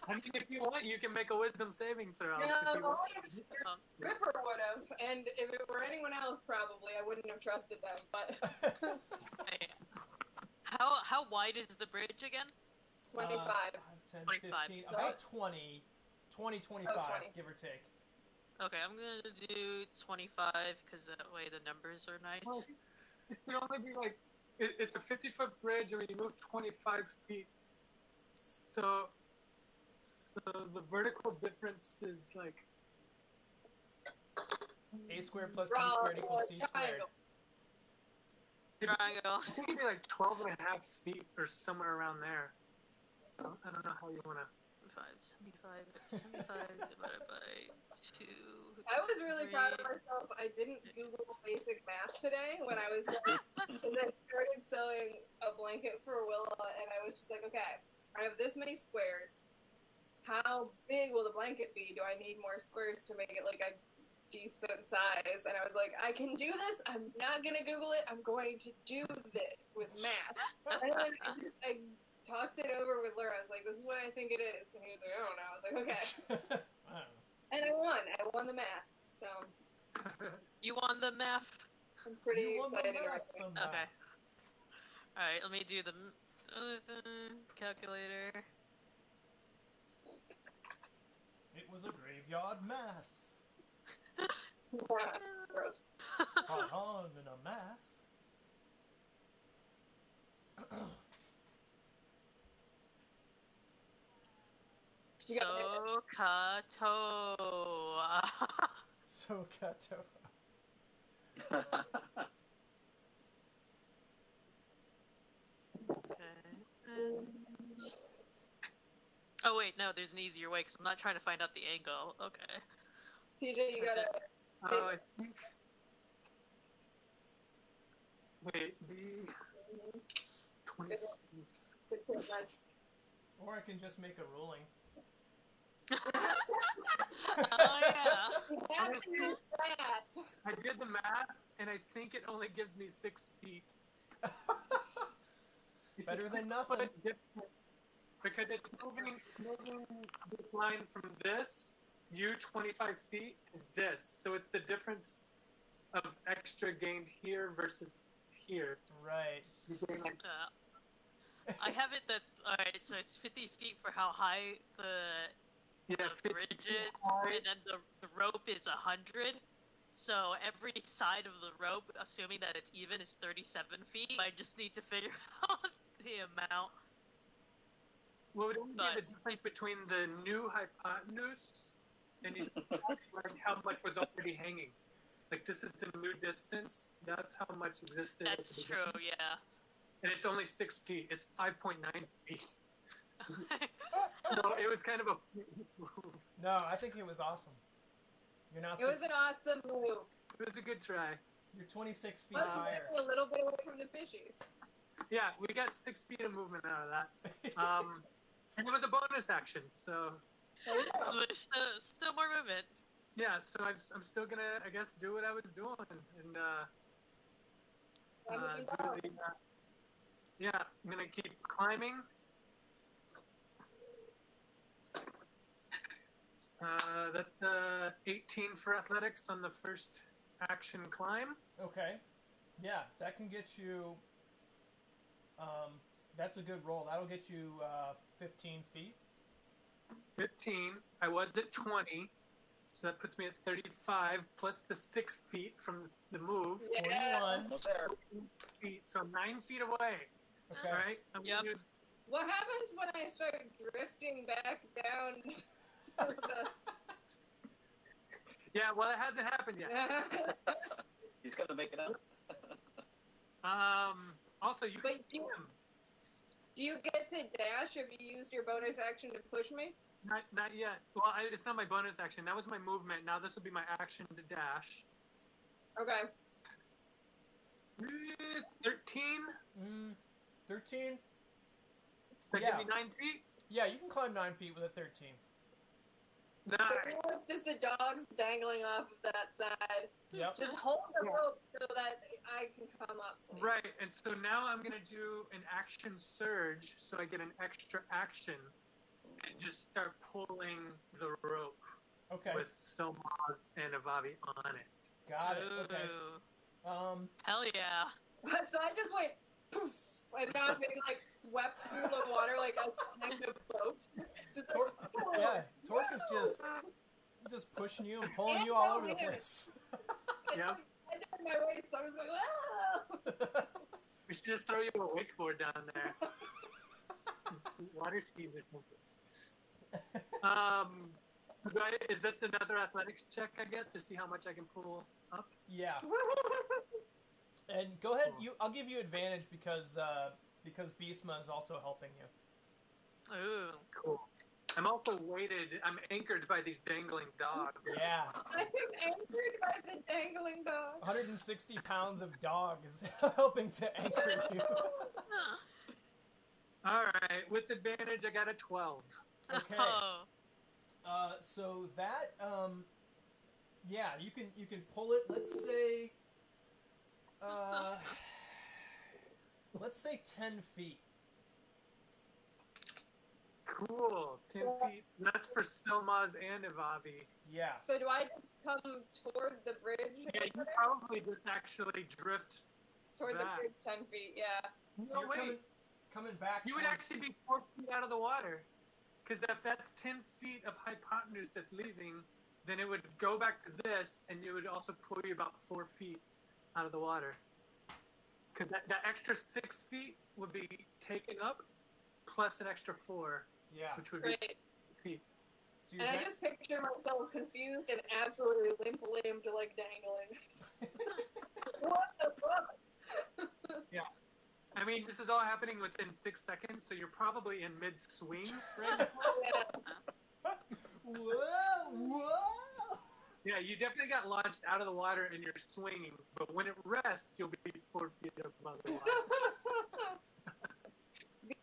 I mean, if you want, you can make a wisdom saving throw. No, if you want. only Ripper would have, and if it were anyone else, probably I wouldn't have trusted them. But Hey, how wide is the bridge again? 25. 10, 25. 15, Right? about 20, 25, 20. give or take. Okay, I'm gonna do 25 because that way the numbers are nice. Well, it would only be like it's a 50-foot bridge, and we move 25 feet. So the vertical difference is like A squared plus B Draw squared equals C a squared. triangle. Triangle. I think it'd be like 12 and a half feet or somewhere around there. I don't know how you want to. 75 divided by 2. I was really proud of myself. I didn't Google basic math today when I was like, and then started sewing a blanket for Willa, and I was just like, okay, I have this many squares. How big will the blanket be? Do I need more squares to make it like a decent size? And I was like, I can do this. I'm not gonna Google it. I'm going to do this with math. And then I talked it over with Laura. I was like, this is what I think it is. And he was like, I don't know. I was like, okay. Wow. And I won. I won the math. So You won the math? I'm pretty You won the excited math, about it. the Okay. math. Alright, let me do the other thing. Calculator. It was a graveyard math. Gross. On in a math. You got Sokato. So Kato. Okay. Oh wait, no, there's an easier way because I'm not trying to find out the angle. Okay. TJ, you gotta. Oh, I think. Wait, the 20. Or I can just make a ruling. Oh yeah. You have to use math. I did the math, and I think it only gives me 6 feet. Better than nothing. But it's different because it's moving this line from this, 25 feet, to this. So it's the difference of extra gained here versus here. Right. You're getting like, I have it that alright, so it's 50 feet for how high the yeah, 50 bridge feet is, high. and then the rope is 100. So every side of the rope, assuming that it's even, is 37 feet. I just need to figure out the amount. Well, would only But- be the difference between the new hypotenuse and you like how much was already hanging. Like this is the new distance. That's how much existed. at the That's beginning. true, yeah. And it's only 6 feet. It's 5.9 feet. So it was kind of a move. No, I think it was awesome. You're now It was an awesome move. It was a good try. you're 26 feet But higher. a little bit away from the fishies. Yeah, we got 6 feet of movement out of that. And it was a bonus action, so There you So go. there's still more movement. yeah. So I'm still gonna, I guess, do what I was doing and do the, yeah. I'm gonna keep climbing. That's 18 for athletics on the first action climb. Okay. Yeah, that can get you. That's a good roll. That'll get you 15 feet. 15. I was at 20, so that puts me at 35 plus the 6 feet from the move. Yeah. 41. Almost there. Feet, so 9 feet away. Okay. All right. I'm Yep. gonna- What happens when I start drifting back down? Yeah. Well, it hasn't happened yet. He's gonna make it up. Also, you But can see you- him. Do you get to dash if you used your bonus action to push me? Not yet. Well, it's not my bonus action. That was my movement. Now this will be my action to dash. Okay. 13? 13? That Yeah. give me 9 feet? Yeah, you can climb 9 feet with a 13. Nice. So it's just the dogs dangling off of that side. Yep. Just hold the rope so that I can come up. please. Right, and so now I'm going to do an action surge so I get an extra action and just start pulling the rope Okay. with Silmaz and Avavi on it. Got it. Okay. Ooh. Hell yeah. So I just went poof, and now I'm being like swept through the water like a kind of boat. Just Tor- yeah, Torque is just pushing you and pulling you all over the place. Yep. I did my waist, so I was like, ah! We should just throw you a wakeboard down there. Water skis or something. Is this another athletics check, I guess, to see how much I can pull up? Yeah. And go ahead. I'll give you advantage because Beastma is also helping you. Ooh. Cool. I'm also weighted. I'm anchored by these dangling dogs. Yeah. I'm anchored by the dangling dog. 160 pounds of dog is helping to anchor you. All right. With advantage, I got a 12. Okay. Oh. So that yeah, you can pull it. Let's say 10 feet. Cool. 10 feet. That's for Silmaz and Avavi. Yeah. So do I just come toward the bridge? Yeah, you probably just actually drift. Toward back. the bridge 10 feet, yeah. So No, you're wait. coming back. You would towards- actually be 4 feet out of the water. Because if that's 10 feet of hypotenuse that's leaving, then it would go back to this, and it would also pull you about 4 feet out of the water. Because that extra 6 feet would be taken up, plus an extra 4, Yeah. which would be Great. 8 feet. So you're And I back- just picture myself confused and absolutely limp-limbed, like dangling. What the fuck? I mean, this is all happening within 6 seconds, so you're probably in mid-swing right now. Yeah. Whoa! Whoa! Yeah, you definitely got launched out of the water and you're swinging, but when it rests, you'll be 4 feet above the water.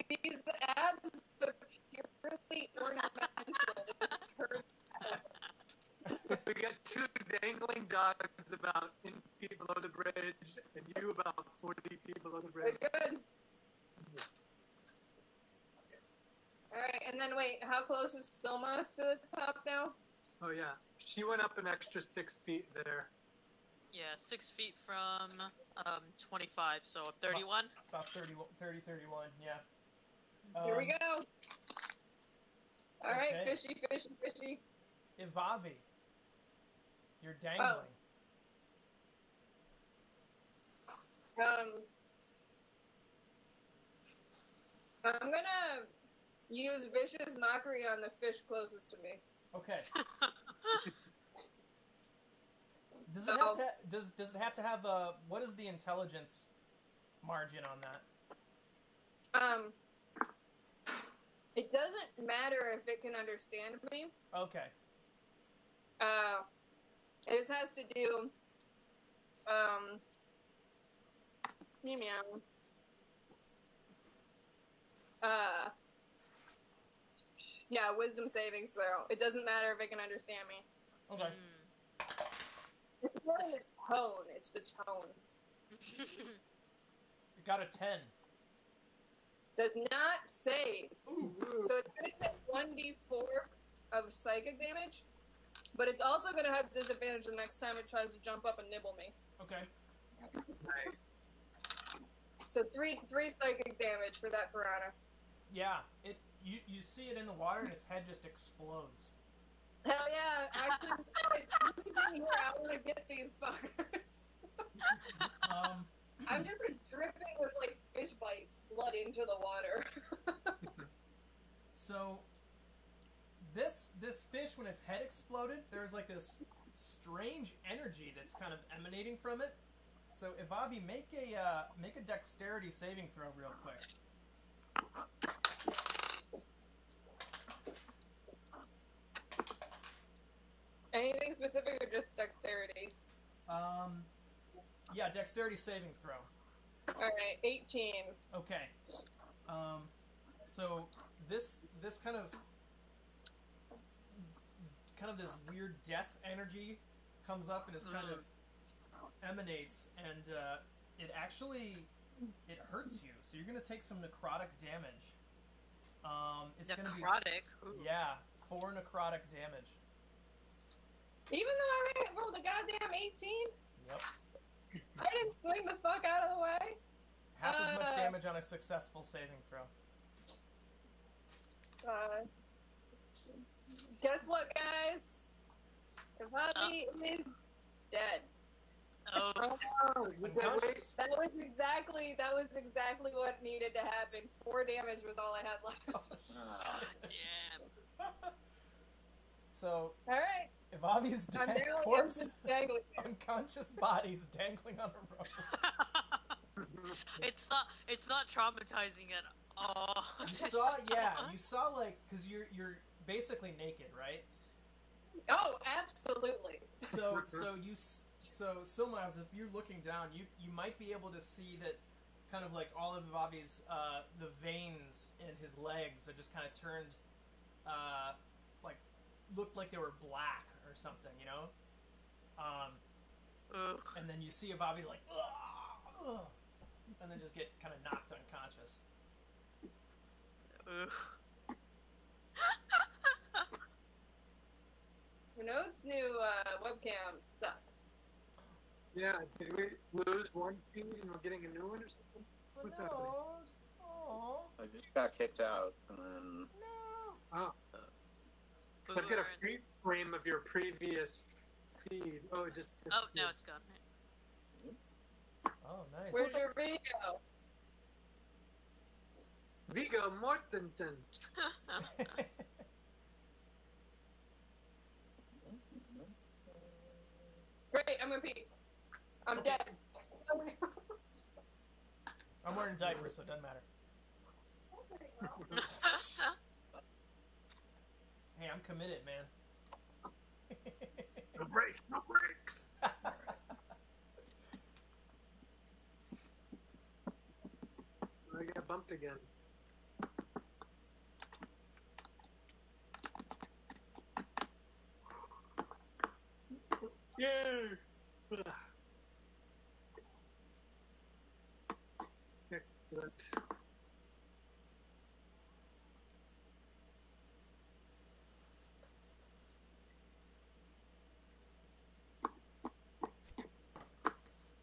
These abs are purely ornamental. This hurts. We got 2 dangling dogs about 10 feet below the bridge, and you about 40 feet below the We're bridge. good. Alright, and then wait, how close is Silmas to the top now? Oh yeah, she went up an extra 6 feet there. Yeah, 6 feet from 25, so 31. About 30, 31, yeah. Here we go. Alright, okay. fishy, fishy, fishy. Ivavi, you're dangling. I'm gonna use vicious mockery on the fish closest to me. Okay. Does it have to? Does it have to have a? What is the intelligence margin on that? It doesn't matter if it can understand me. Okay. It just has to do, meow. Yeah, wisdom savings throw. It doesn't matter if it can understand me. Okay. Mm. It's not the tone, it's the tone. You got a 10. Does not save. Ooh. So it's going to take 1d4 of psychic damage, but it's also going to have disadvantage the next time it tries to jump up and nibble me. Okay. Nice. So three psychic damage for that piranha. Yeah. You see it in the water and its head just explodes. Hell yeah! Actually, here, I want to get these fuckers. I'm just dripping with like fish bites, blood into the water. So this fish, when its head exploded, there's like this strange energy that's kind of emanating from it. So Ivavi, make a dexterity saving throw real quick. Anything specific or just dexterity? Yeah, dexterity saving throw. Alright, 18. Okay. So this kind of this weird death energy comes up and it's kind of emanates, and it hurts you. So you're gonna take some necrotic damage. It's Necrotic? Gonna be, yeah, 4 necrotic damage. Even though I rolled a goddamn 18? Yep. I didn't swing the fuck out of the way. Half as much damage on a successful saving throw. Guess what, guys? Kavabi is dead. Oh. Unconscious. That was exactly what needed to happen. 4 damage was all I had left. Yeah. So, Alright. if Avi's I'm dead, down corpse, dangling. unconscious bodies dangling on a rope. It's not traumatizing at all. You saw like, because you're basically naked, right? Oh, absolutely. So Silmaz, if you're looking down, you might be able to see that kind of like all of Avi's the veins in his legs are just kind of turned like looked like they were black or something, you know? And then you see Avi like ugh, and then just get kind of knocked unconscious. Renaud's new webcam sucks. Yeah, did we lose one feed and we're getting a new one or something? What's happening? Aww. I just got kicked out, and then Oh. So I've got a free frame of your previous feed. Oh, it just... Oh, now it's gone. Oh, nice. Where's your video? Viggo Mortensen. Great, I'm gonna pee. I'm dead. I'm wearing diapers, so it doesn't matter. Hey, I'm committed, man. No breaks, no breaks. I got bumped again. Yay! Excellent.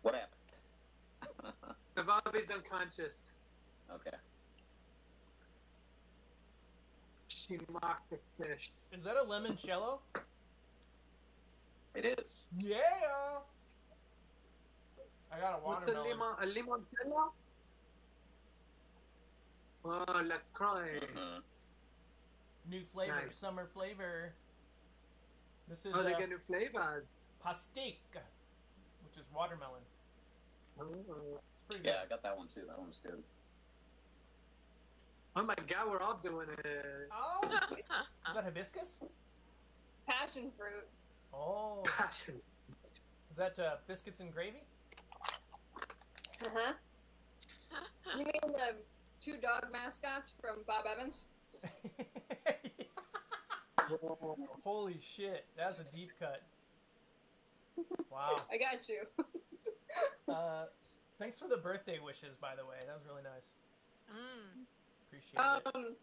what happened? Navabi's unconscious. Okay. She mocked the fish. Is that a limoncello? It is. Yeah! I got a What's a watermelon. limoncello? Oh, la croix. Mhm. New flavor, Nice. summer flavor. This is Oh, they got new flavors. pastique, which is watermelon. Oh. It's pretty Yeah, I good. got that one too. That one's good. Oh my god, we're all doing it. Oh! Is that hibiscus? Passion fruit. Oh. Passion. Is that biscuits and gravy? Uh-huh. You mean the 2 dog mascots from Bob Evans? Holy shit, that's a deep cut. Wow. I got you. Thanks for the birthday wishes, by the way. That was really nice. Appreciate it.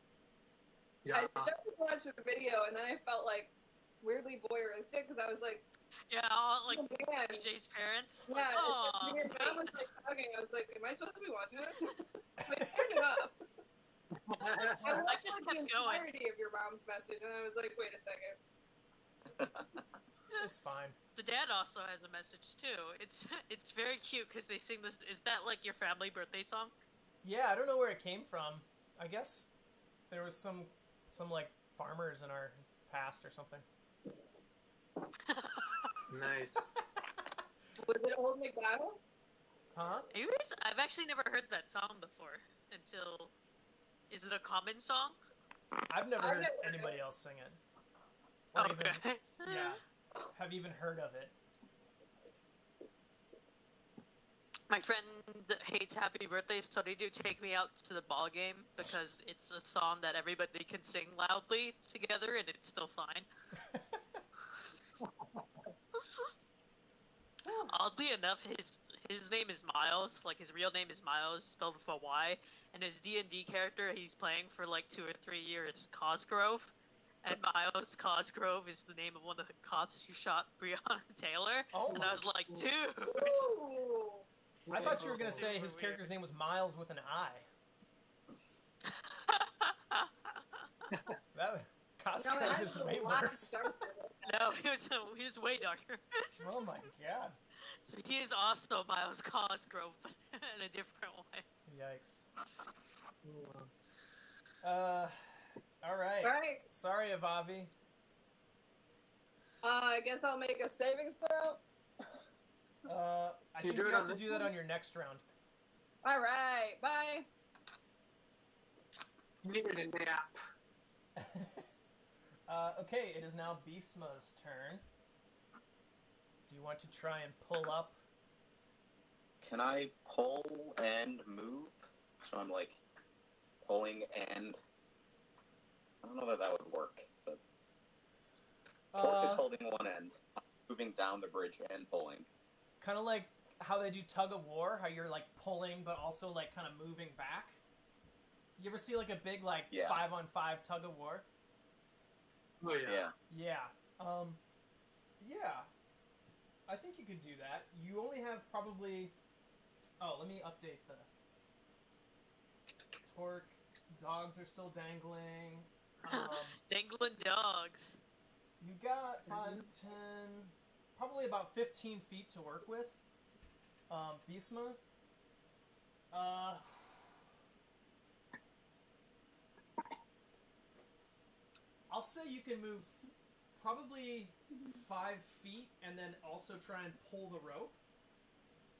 Yeah. I started to watch the video and then I felt like weirdly voyeuristic because I was like, Yeah, all like oh man. BJ's parents. Yeah, Like, oh, me and mom was like talking. I was like, am I supposed to be watching this? I turned it up. I watched just like, the kept going. entirety of your mom's message and I was like, wait a second. It's fine. The dad also has a message too. It's very cute because they sing this. Is that like your family birthday song? Yeah, I don't know where it came from. I guess there was some like farmers in our past or something. Nice. Was it Old McDonald? Huh? I've actually never heard that song before until Is it a common song? I've never heard anybody else sing it. Or Okay. even, yeah, have even heard of it. My friend hates Happy Birthday, so they do take me out to the ball game because it's a song that everybody can sing loudly together, and it's still fine. Oddly enough, his name is Miles. Like, his real name is Miles, spelled with a Y, and his D&D character he's playing for like 2 or 3 years is Cosgrove. And Miles Cosgrove is the name of one of the cops who shot Breonna Taylor. Oh and my- I was like, dude! Ooh. I thought you were going to Super say his weird. character's name was Miles with an I. That Cosgrove No, is that's way a lot worse. darker. No, he was way darker. Oh my god. So he is also Miles Cosgrove, but in a different way. Yikes. Alright. All right. Sorry, Avavi. I guess I'll make a savings throw. I You think do you it have on to this do that one? on your next round. All right. Bye. Needed a nap. Okay, it is now Beastma's turn. Do you want to try and pull up? Can I pull and move? So I'm like pulling and I don't know that would work. But Torque is holding one end, I'm moving down the bridge and pulling. Kind of like how they do tug of war, how you're like pulling but also like kind of moving back. You ever see like a big like Yeah. 5-on-5 tug of war? Oh yeah. Yeah. Yeah. Yeah. I think you could do that. You only have probably... Oh, let me update the... Torque. Dogs are still dangling. Dangling dogs. You got 5, 10... Probably about 15 feet to work with. Beastma. I'll say you can move probably 5 feet and then also try and pull the rope.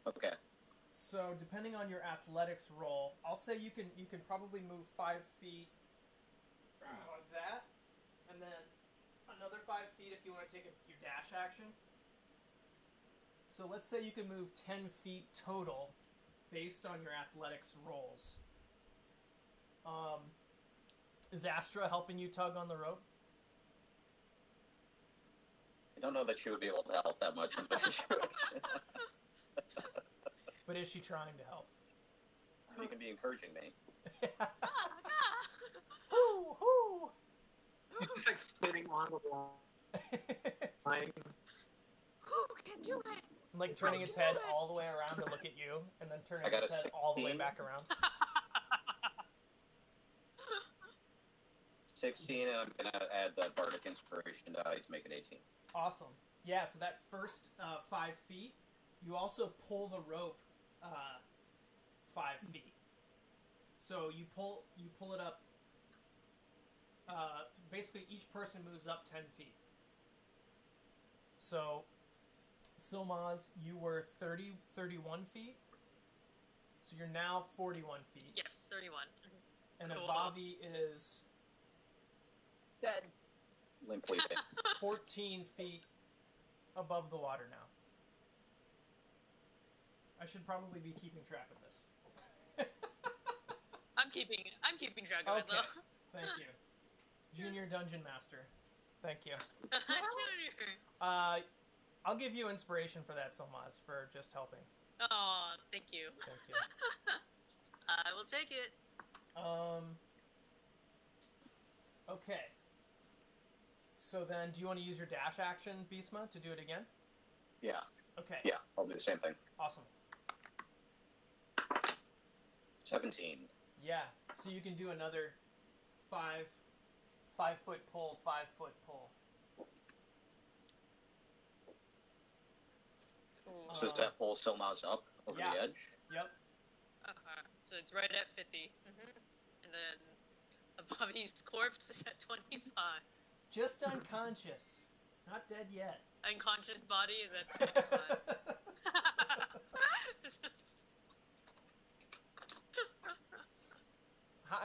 Okay. So depending on your athletics roll, I'll say you can probably move 5 feet like that, and then another 5 feet if you want to take your dash action. So let's say you can move 10 feet total based on your athletics rolls. Is Astra helping you tug on the rope? I don't know that she would be able to help that much in this situation. But is she trying to help? You can be encouraging me. Hoo, hoo. It's like sitting on the wall. Like, Who can do it? Like turning its head all the way around to look at you, and then turning I got its a head all the way 16. back around. 16, and I'm gonna add the Bardic Inspiration dice, make it 18. Awesome. Yeah, so that first 5 feet, you also pull the rope 5 feet. So you pull it up. Basically, each person moves up 10 feet. So, Silmaz, you were 31 feet. So you're now 41 feet. Yes, 31. And Cool. Avavi is Dead. Limp leaping. 14 feet above the water now. I should probably be keeping track of this. I'm keeping track of it Okay. though. Thank you. Junior Dungeon Master. Thank you. Junior. I'll give you inspiration for that, Silmaz, for just helping. Oh, thank you. Thank you. I will take it. Okay. So then, do you want to use your dash action, Beastma, to do it again? Yeah. Okay. Yeah, I'll do the same thing. Awesome. 17. Yeah. So you can do another 5 foot pull, 5 foot pull. Cool. So does that pull Silmaz up over yeah. the edge? Yep. So it's right at 50. And then Bobby's corpse is at 25. Just unconscious. Not dead yet. Unconscious body is at 25.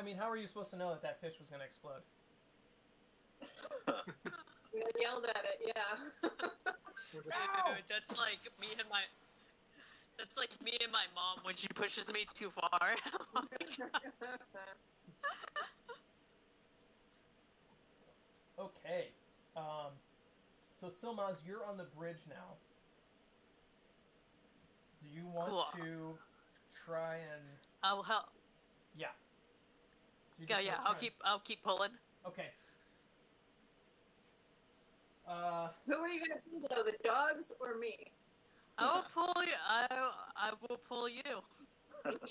mean, how were you supposed to know that that fish was going to explode? I yelled at it, yeah. Dude, that's like me and my. That's like me and my mom when she pushes me too far. Okay. So Silmaz, you're on the bridge now. Do you want Cool. to try and I'll help. yeah? So you Yeah, just yeah. wanna try I'll keep pulling. Okay. Who are you gonna pull though, the dogs or me? I will pull you. I will pull you.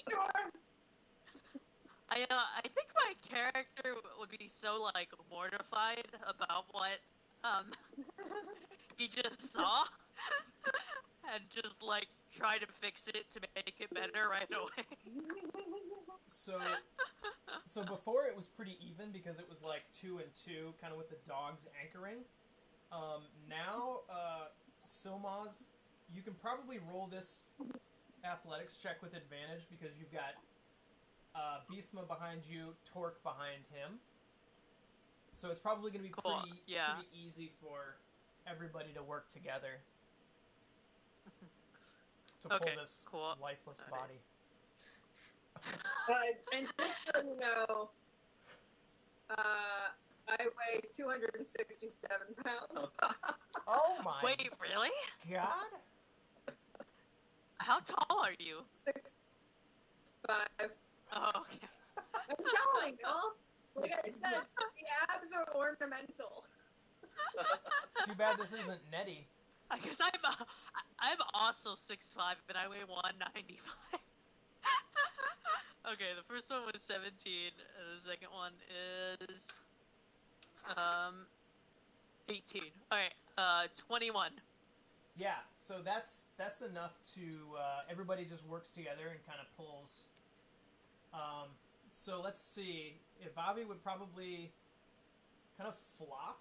Sure. I think my character would be so like mortified about what he just saw, and just like try to fix it to make it better right away. So before it was pretty even because it was like 2 and 2, kind of with the dogs anchoring. Now, Silmaz, you can probably roll this athletics check with advantage because you've got Beastma behind you, Torque behind him. So it's probably going to be Cool. pretty easy for everybody to work together to pull Okay, this cool. lifeless Alright. body. And just so you know, I weigh 267 pounds. Oh my Wait, really? god! How tall are you? 6'5". Oh, okay. I'm telling y'all. Like I said, the abs are ornamental. Too bad this isn't Nettie. I guess I'm also 6'5", but I weigh 195. Okay, the first one was 17. The second one is 18. All right, 21. Yeah, so that's enough to everybody just works together and kind of pulls. So let's see if Avi would probably kind of flop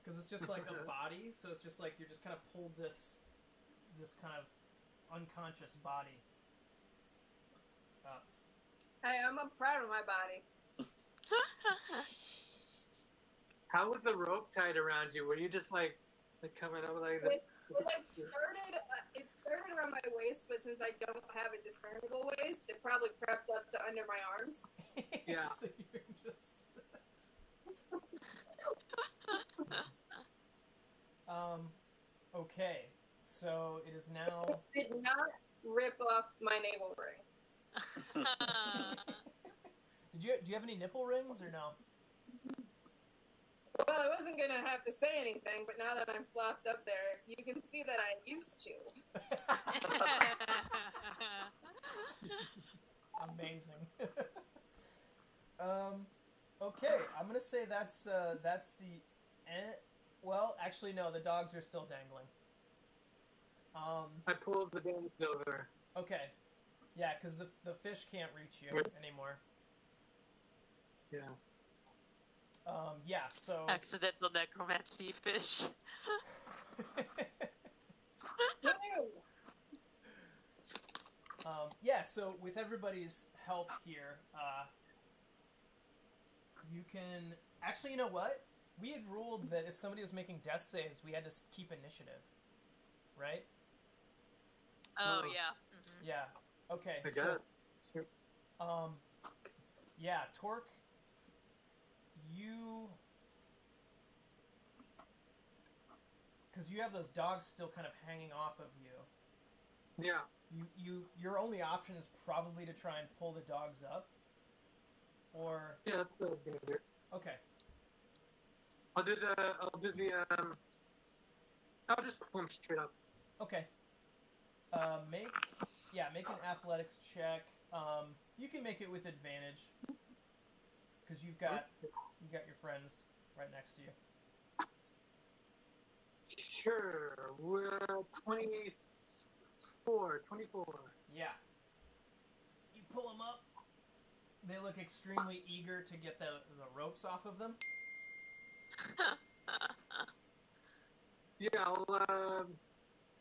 because it's just like a body, so it's just like you're just kind of pulled this kind of unconscious body up. Hey, I'm proud of my body. How was the rope tied around you? Were you just like coming up like that? It started around my waist, but since I don't have a discernible waist, it probably crept up to under my arms. Yeah. So you're just... Okay, so it is now... It did not rip off my navel ring. Do you have any nipple rings or no? Well, I wasn't going to have to say anything, but now that I'm flopped up there, you can see that I used to. Amazing. Okay, I'm gonna say that's the end. Well, actually, no. The dogs are still dangling. I pulled the dance over. Okay. Yeah, because the fish can't reach you anymore. Yeah. Yeah. So. Accidental necromancy fish. Yeah. So with everybody's help here, you can actually. You know what? We had ruled that if somebody was making death saves, we had to keep initiative, right? Oh, Oh. yeah. Mm-hmm. Yeah. Okay. I So, got it. Sure. yeah, Torque, you, because you have those dogs still kind of hanging off of you. Yeah. Your only option is probably to try and pull the dogs up, or Yeah, that's what I was gonna do. okay, I'll just pull him straight up. okay. Make an athletics check. You can make it with advantage because you've got your friends right next to you. Sure. We're 24. Yeah. You pull them up. They look extremely eager to get the ropes off of them. Yeah, I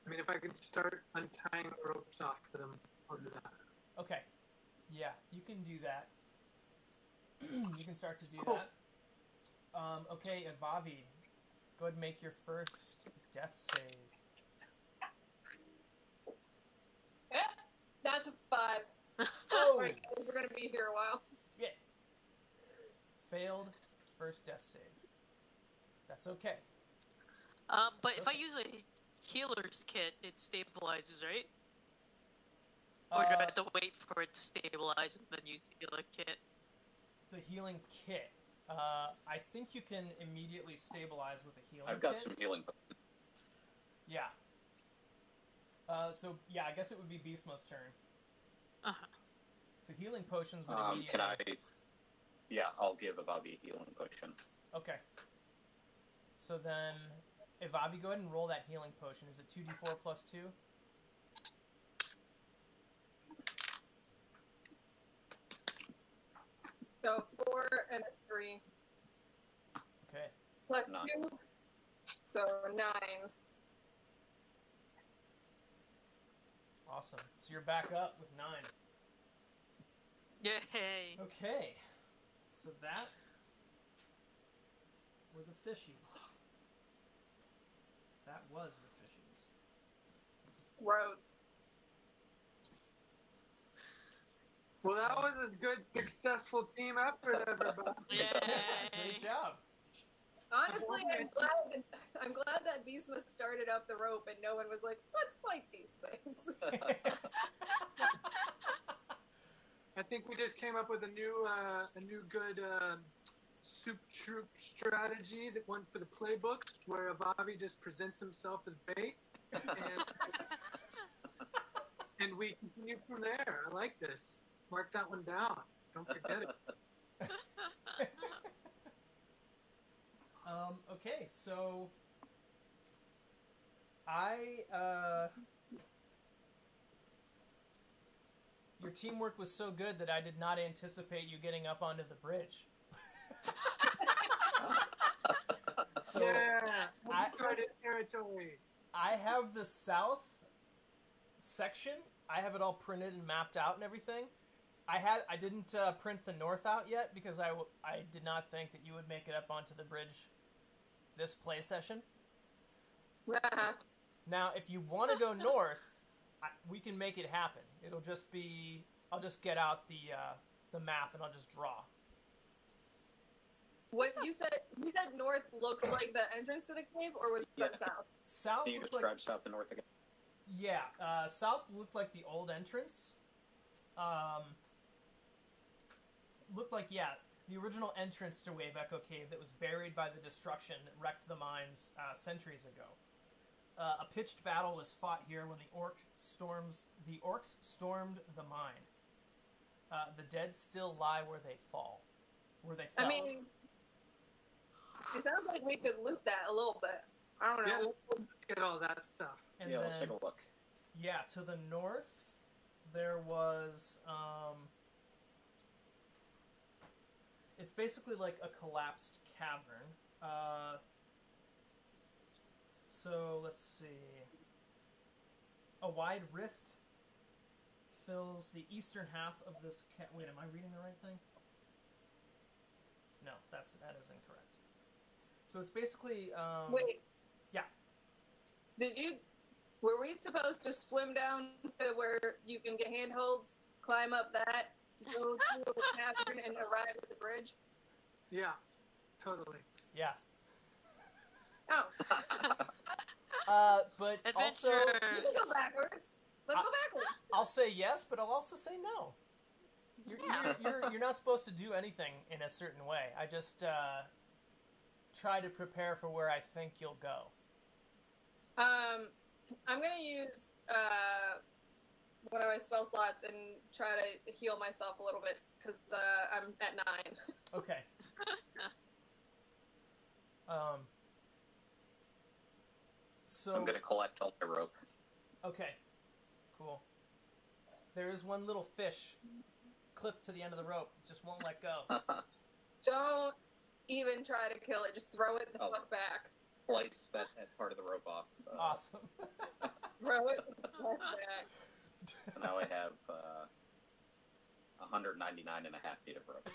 mean, if I could start untying the ropes off for them, I'll do that. Okay. Yeah, you can do that. You can start to do Cool. that. Okay, Evavi, go ahead and make your first death save. That's a 5. Oh! Alright, guys, we're gonna be here a while. Yeah. Failed first death save. That's okay. But if I use a healer's kit, it stabilizes, right? Or do I have to wait for it to stabilize and then use the healer kit? The healing kit. I think you can immediately stabilize with a healing I've got kit. some healing. Yeah. So, yeah, I guess it would be Beastmo's turn. Uh-huh. So healing potions would immediately... Can I? Yeah, I'll give Bobby a healing potion. Okay. So then, Evavi, go ahead and roll that healing potion. Is it 2d4 plus 2? So 4 and a 3. Okay. Plus 9. 2. So 9. Awesome. So you're back up with 9. Yay! Okay. So that were the fishies. That was the fishies. Road. Well, that was a good, successful team effort, everybody. Yay! Great job. Honestly, I'm glad that Beastmas started up the rope and no one was like, let's fight these things. I think we just came up with a new good soup troop strategy that went for the playbooks, where Avavi just presents himself as bait, and we continue from there. I like this. Mark that one down. Don't forget it. Okay, so your teamwork was so good that I did not anticipate you getting up onto the bridge. So Yeah, I- uncharted territory. I have the south section. I have it all printed and mapped out and everything. I didn't print the north out yet because I did not think that you would make it up onto the bridge this play session. Now, if you want to go north, we can make it happen. It'll just be... I'll just get out the map and I'll just draw. What you said north looked like the entrance to the cave, or was that south? South Can you looked describe like... south and north again? Yeah, south looked like the old entrance. Looked like, yeah, the original entrance to Wave Echo Cave that was buried by the destruction that wrecked the mines centuries ago. A pitched battle was fought here when the orcs stormed the mine. The dead still lie where they fell. I mean, it sounds like we could loot that a little bit. I don't Yeah, know. we'll get all that stuff. And Yeah, then, let's take a look. yeah, to the north, there was, it's basically like a collapsed cavern. So, let's see. A wide rift fills the eastern half of this wait, am I reading the right thing? No, that is incorrect. So it's basically, Wait. yeah. Were we supposed to swim down to where you can get handholds, climb up that, go through the cavern, and arrive at the bridge? Yeah, totally. Yeah. Oh, But Adventure! also, let's go backwards. Let's go backwards. I'll say yes, but I'll also say no. You're not supposed to do anything in a certain way. I just try to prepare for where I think you'll go. I'm gonna use one of my spell slots and try to heal myself a little bit because I'm at 9. Okay. So I'm gonna collect all my rope. okay, cool. There is one little fish clipped to the end of the rope. It just won't let go. Don't even try to kill it. Just throw it the Oh. fuck back. Slice that part of the rope off. Awesome. Throw it the fuck back. Now I have 199 and a half feet of rope.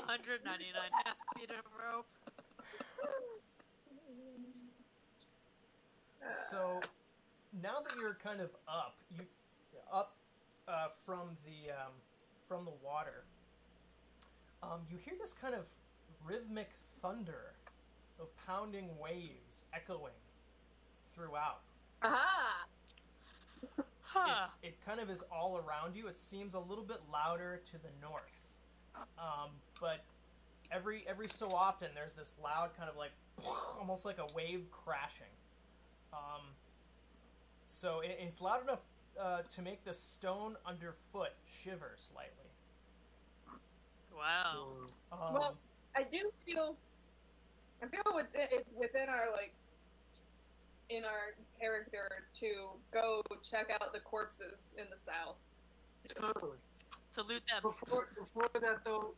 199 half feet in a row. So now that you're kind of up, from the water, you hear this kind of rhythmic thunder of pounding waves echoing throughout. Aha! It kind of is all around you. It seems a little bit louder to the north, but every so often there's this loud kind of like almost like a wave crashing. So it's loud enough to make the stone underfoot shiver slightly. Wow. Well, I feel it's within our in our character to go check out the corpses in the south. Totally. To loot them. Before that, though,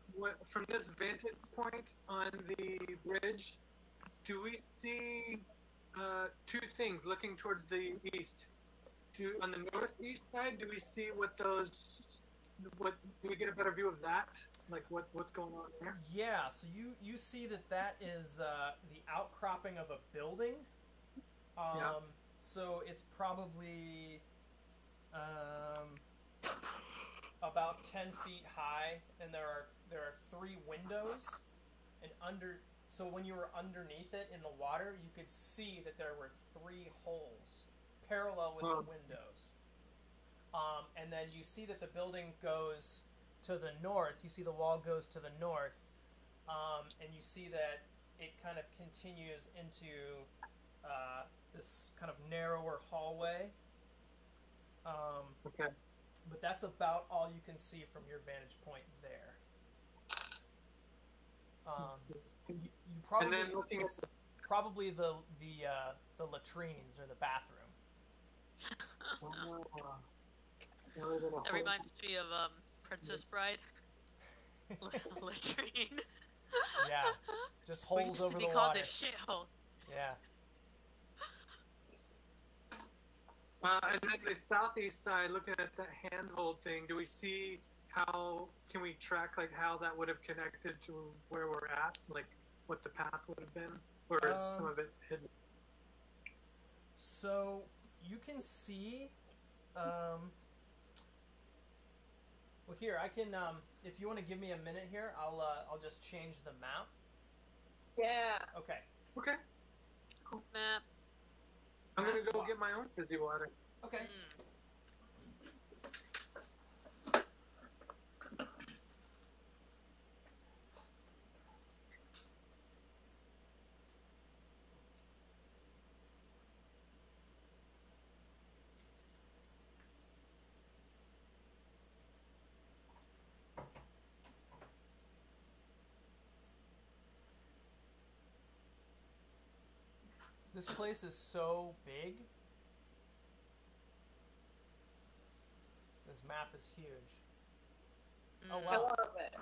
from this vantage point on the bridge, do we see two things looking towards the east? On the northeast side, do we see do we get a better view of that? Like what's going on there? Yeah, so you see that is the outcropping of a building. Yeah. So it's probably about 10 feet high, and there are 3 windows, and so when you were underneath it in the water, you could see that there were 3 holes parallel with the windows. And then you see that the building goes to the north. You see the wall goes to the north, and you see that it kind of continues into this kind of narrower hallway. Okay. But that's about all you can see from your vantage point there. You probably and then looking it's probably the latrines or the bathroom. That reminds me of Princess Bride. Latrine. Yeah, just We holes used over to the be called water. the shithole. Yeah. And then the southeast side, looking at that handhold thing, do we see can we track how that would have connected to where we're at? Like what the path would have been? Or is some of it hidden? So you can see, well here, I can, if you want to give me a minute here, I'll just change the map. Yeah. Okay. Okay. Map. I'm gonna go Swap. get my own fizzy water. Okay. This place is so big. This map is huge. Oh I wow. love it.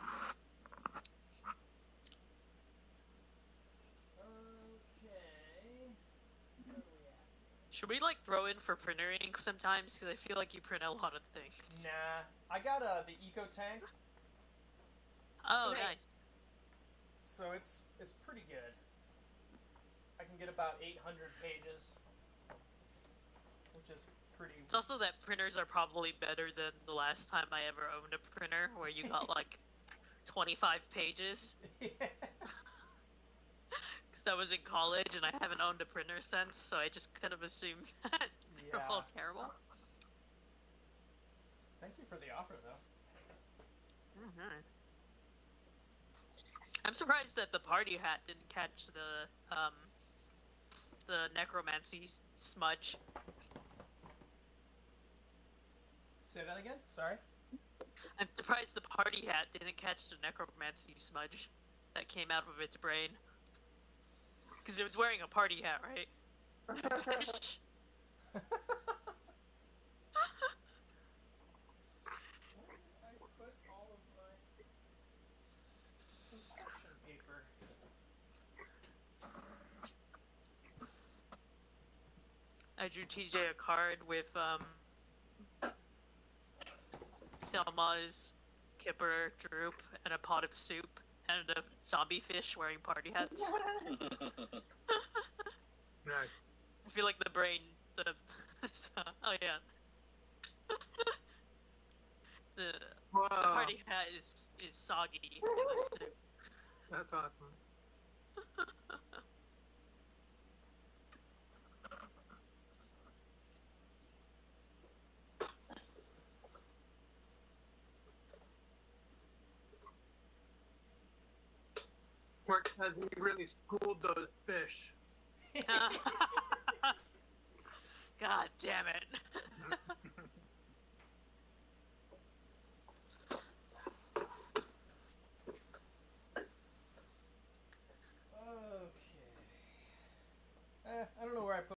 Okay. Where are we at? Should we throw in for printer ink sometimes? Because I feel like you print a lot of things. Nah, I got the eco tank, Oh, Nice. nice. so it's pretty good. I can get about 800 pages, which is pretty. It's also that printers are probably better than the last time I ever owned a printer, where you got 25 pages. Because I was in college and I haven't owned a printer since, so I just kind of assumed that they're all terrible. Thank you for the offer, though. Mm-hmm. I'm surprised that the party hat didn't catch the necromancy smudge. Say that again? Sorry? I'm surprised the party hat didn't catch the necromancy smudge that came out of its brain. Because it was wearing a party hat, right? Fish. I put all of my construction paper. I drew TJ a card with Selma's Kipper droop and a pot of soup and the zombie fish wearing party hats. Right. I feel like the brain. Oh yeah. The Wow. party hat is soggy in this too. That's awesome. Mark says we really schooled those fish.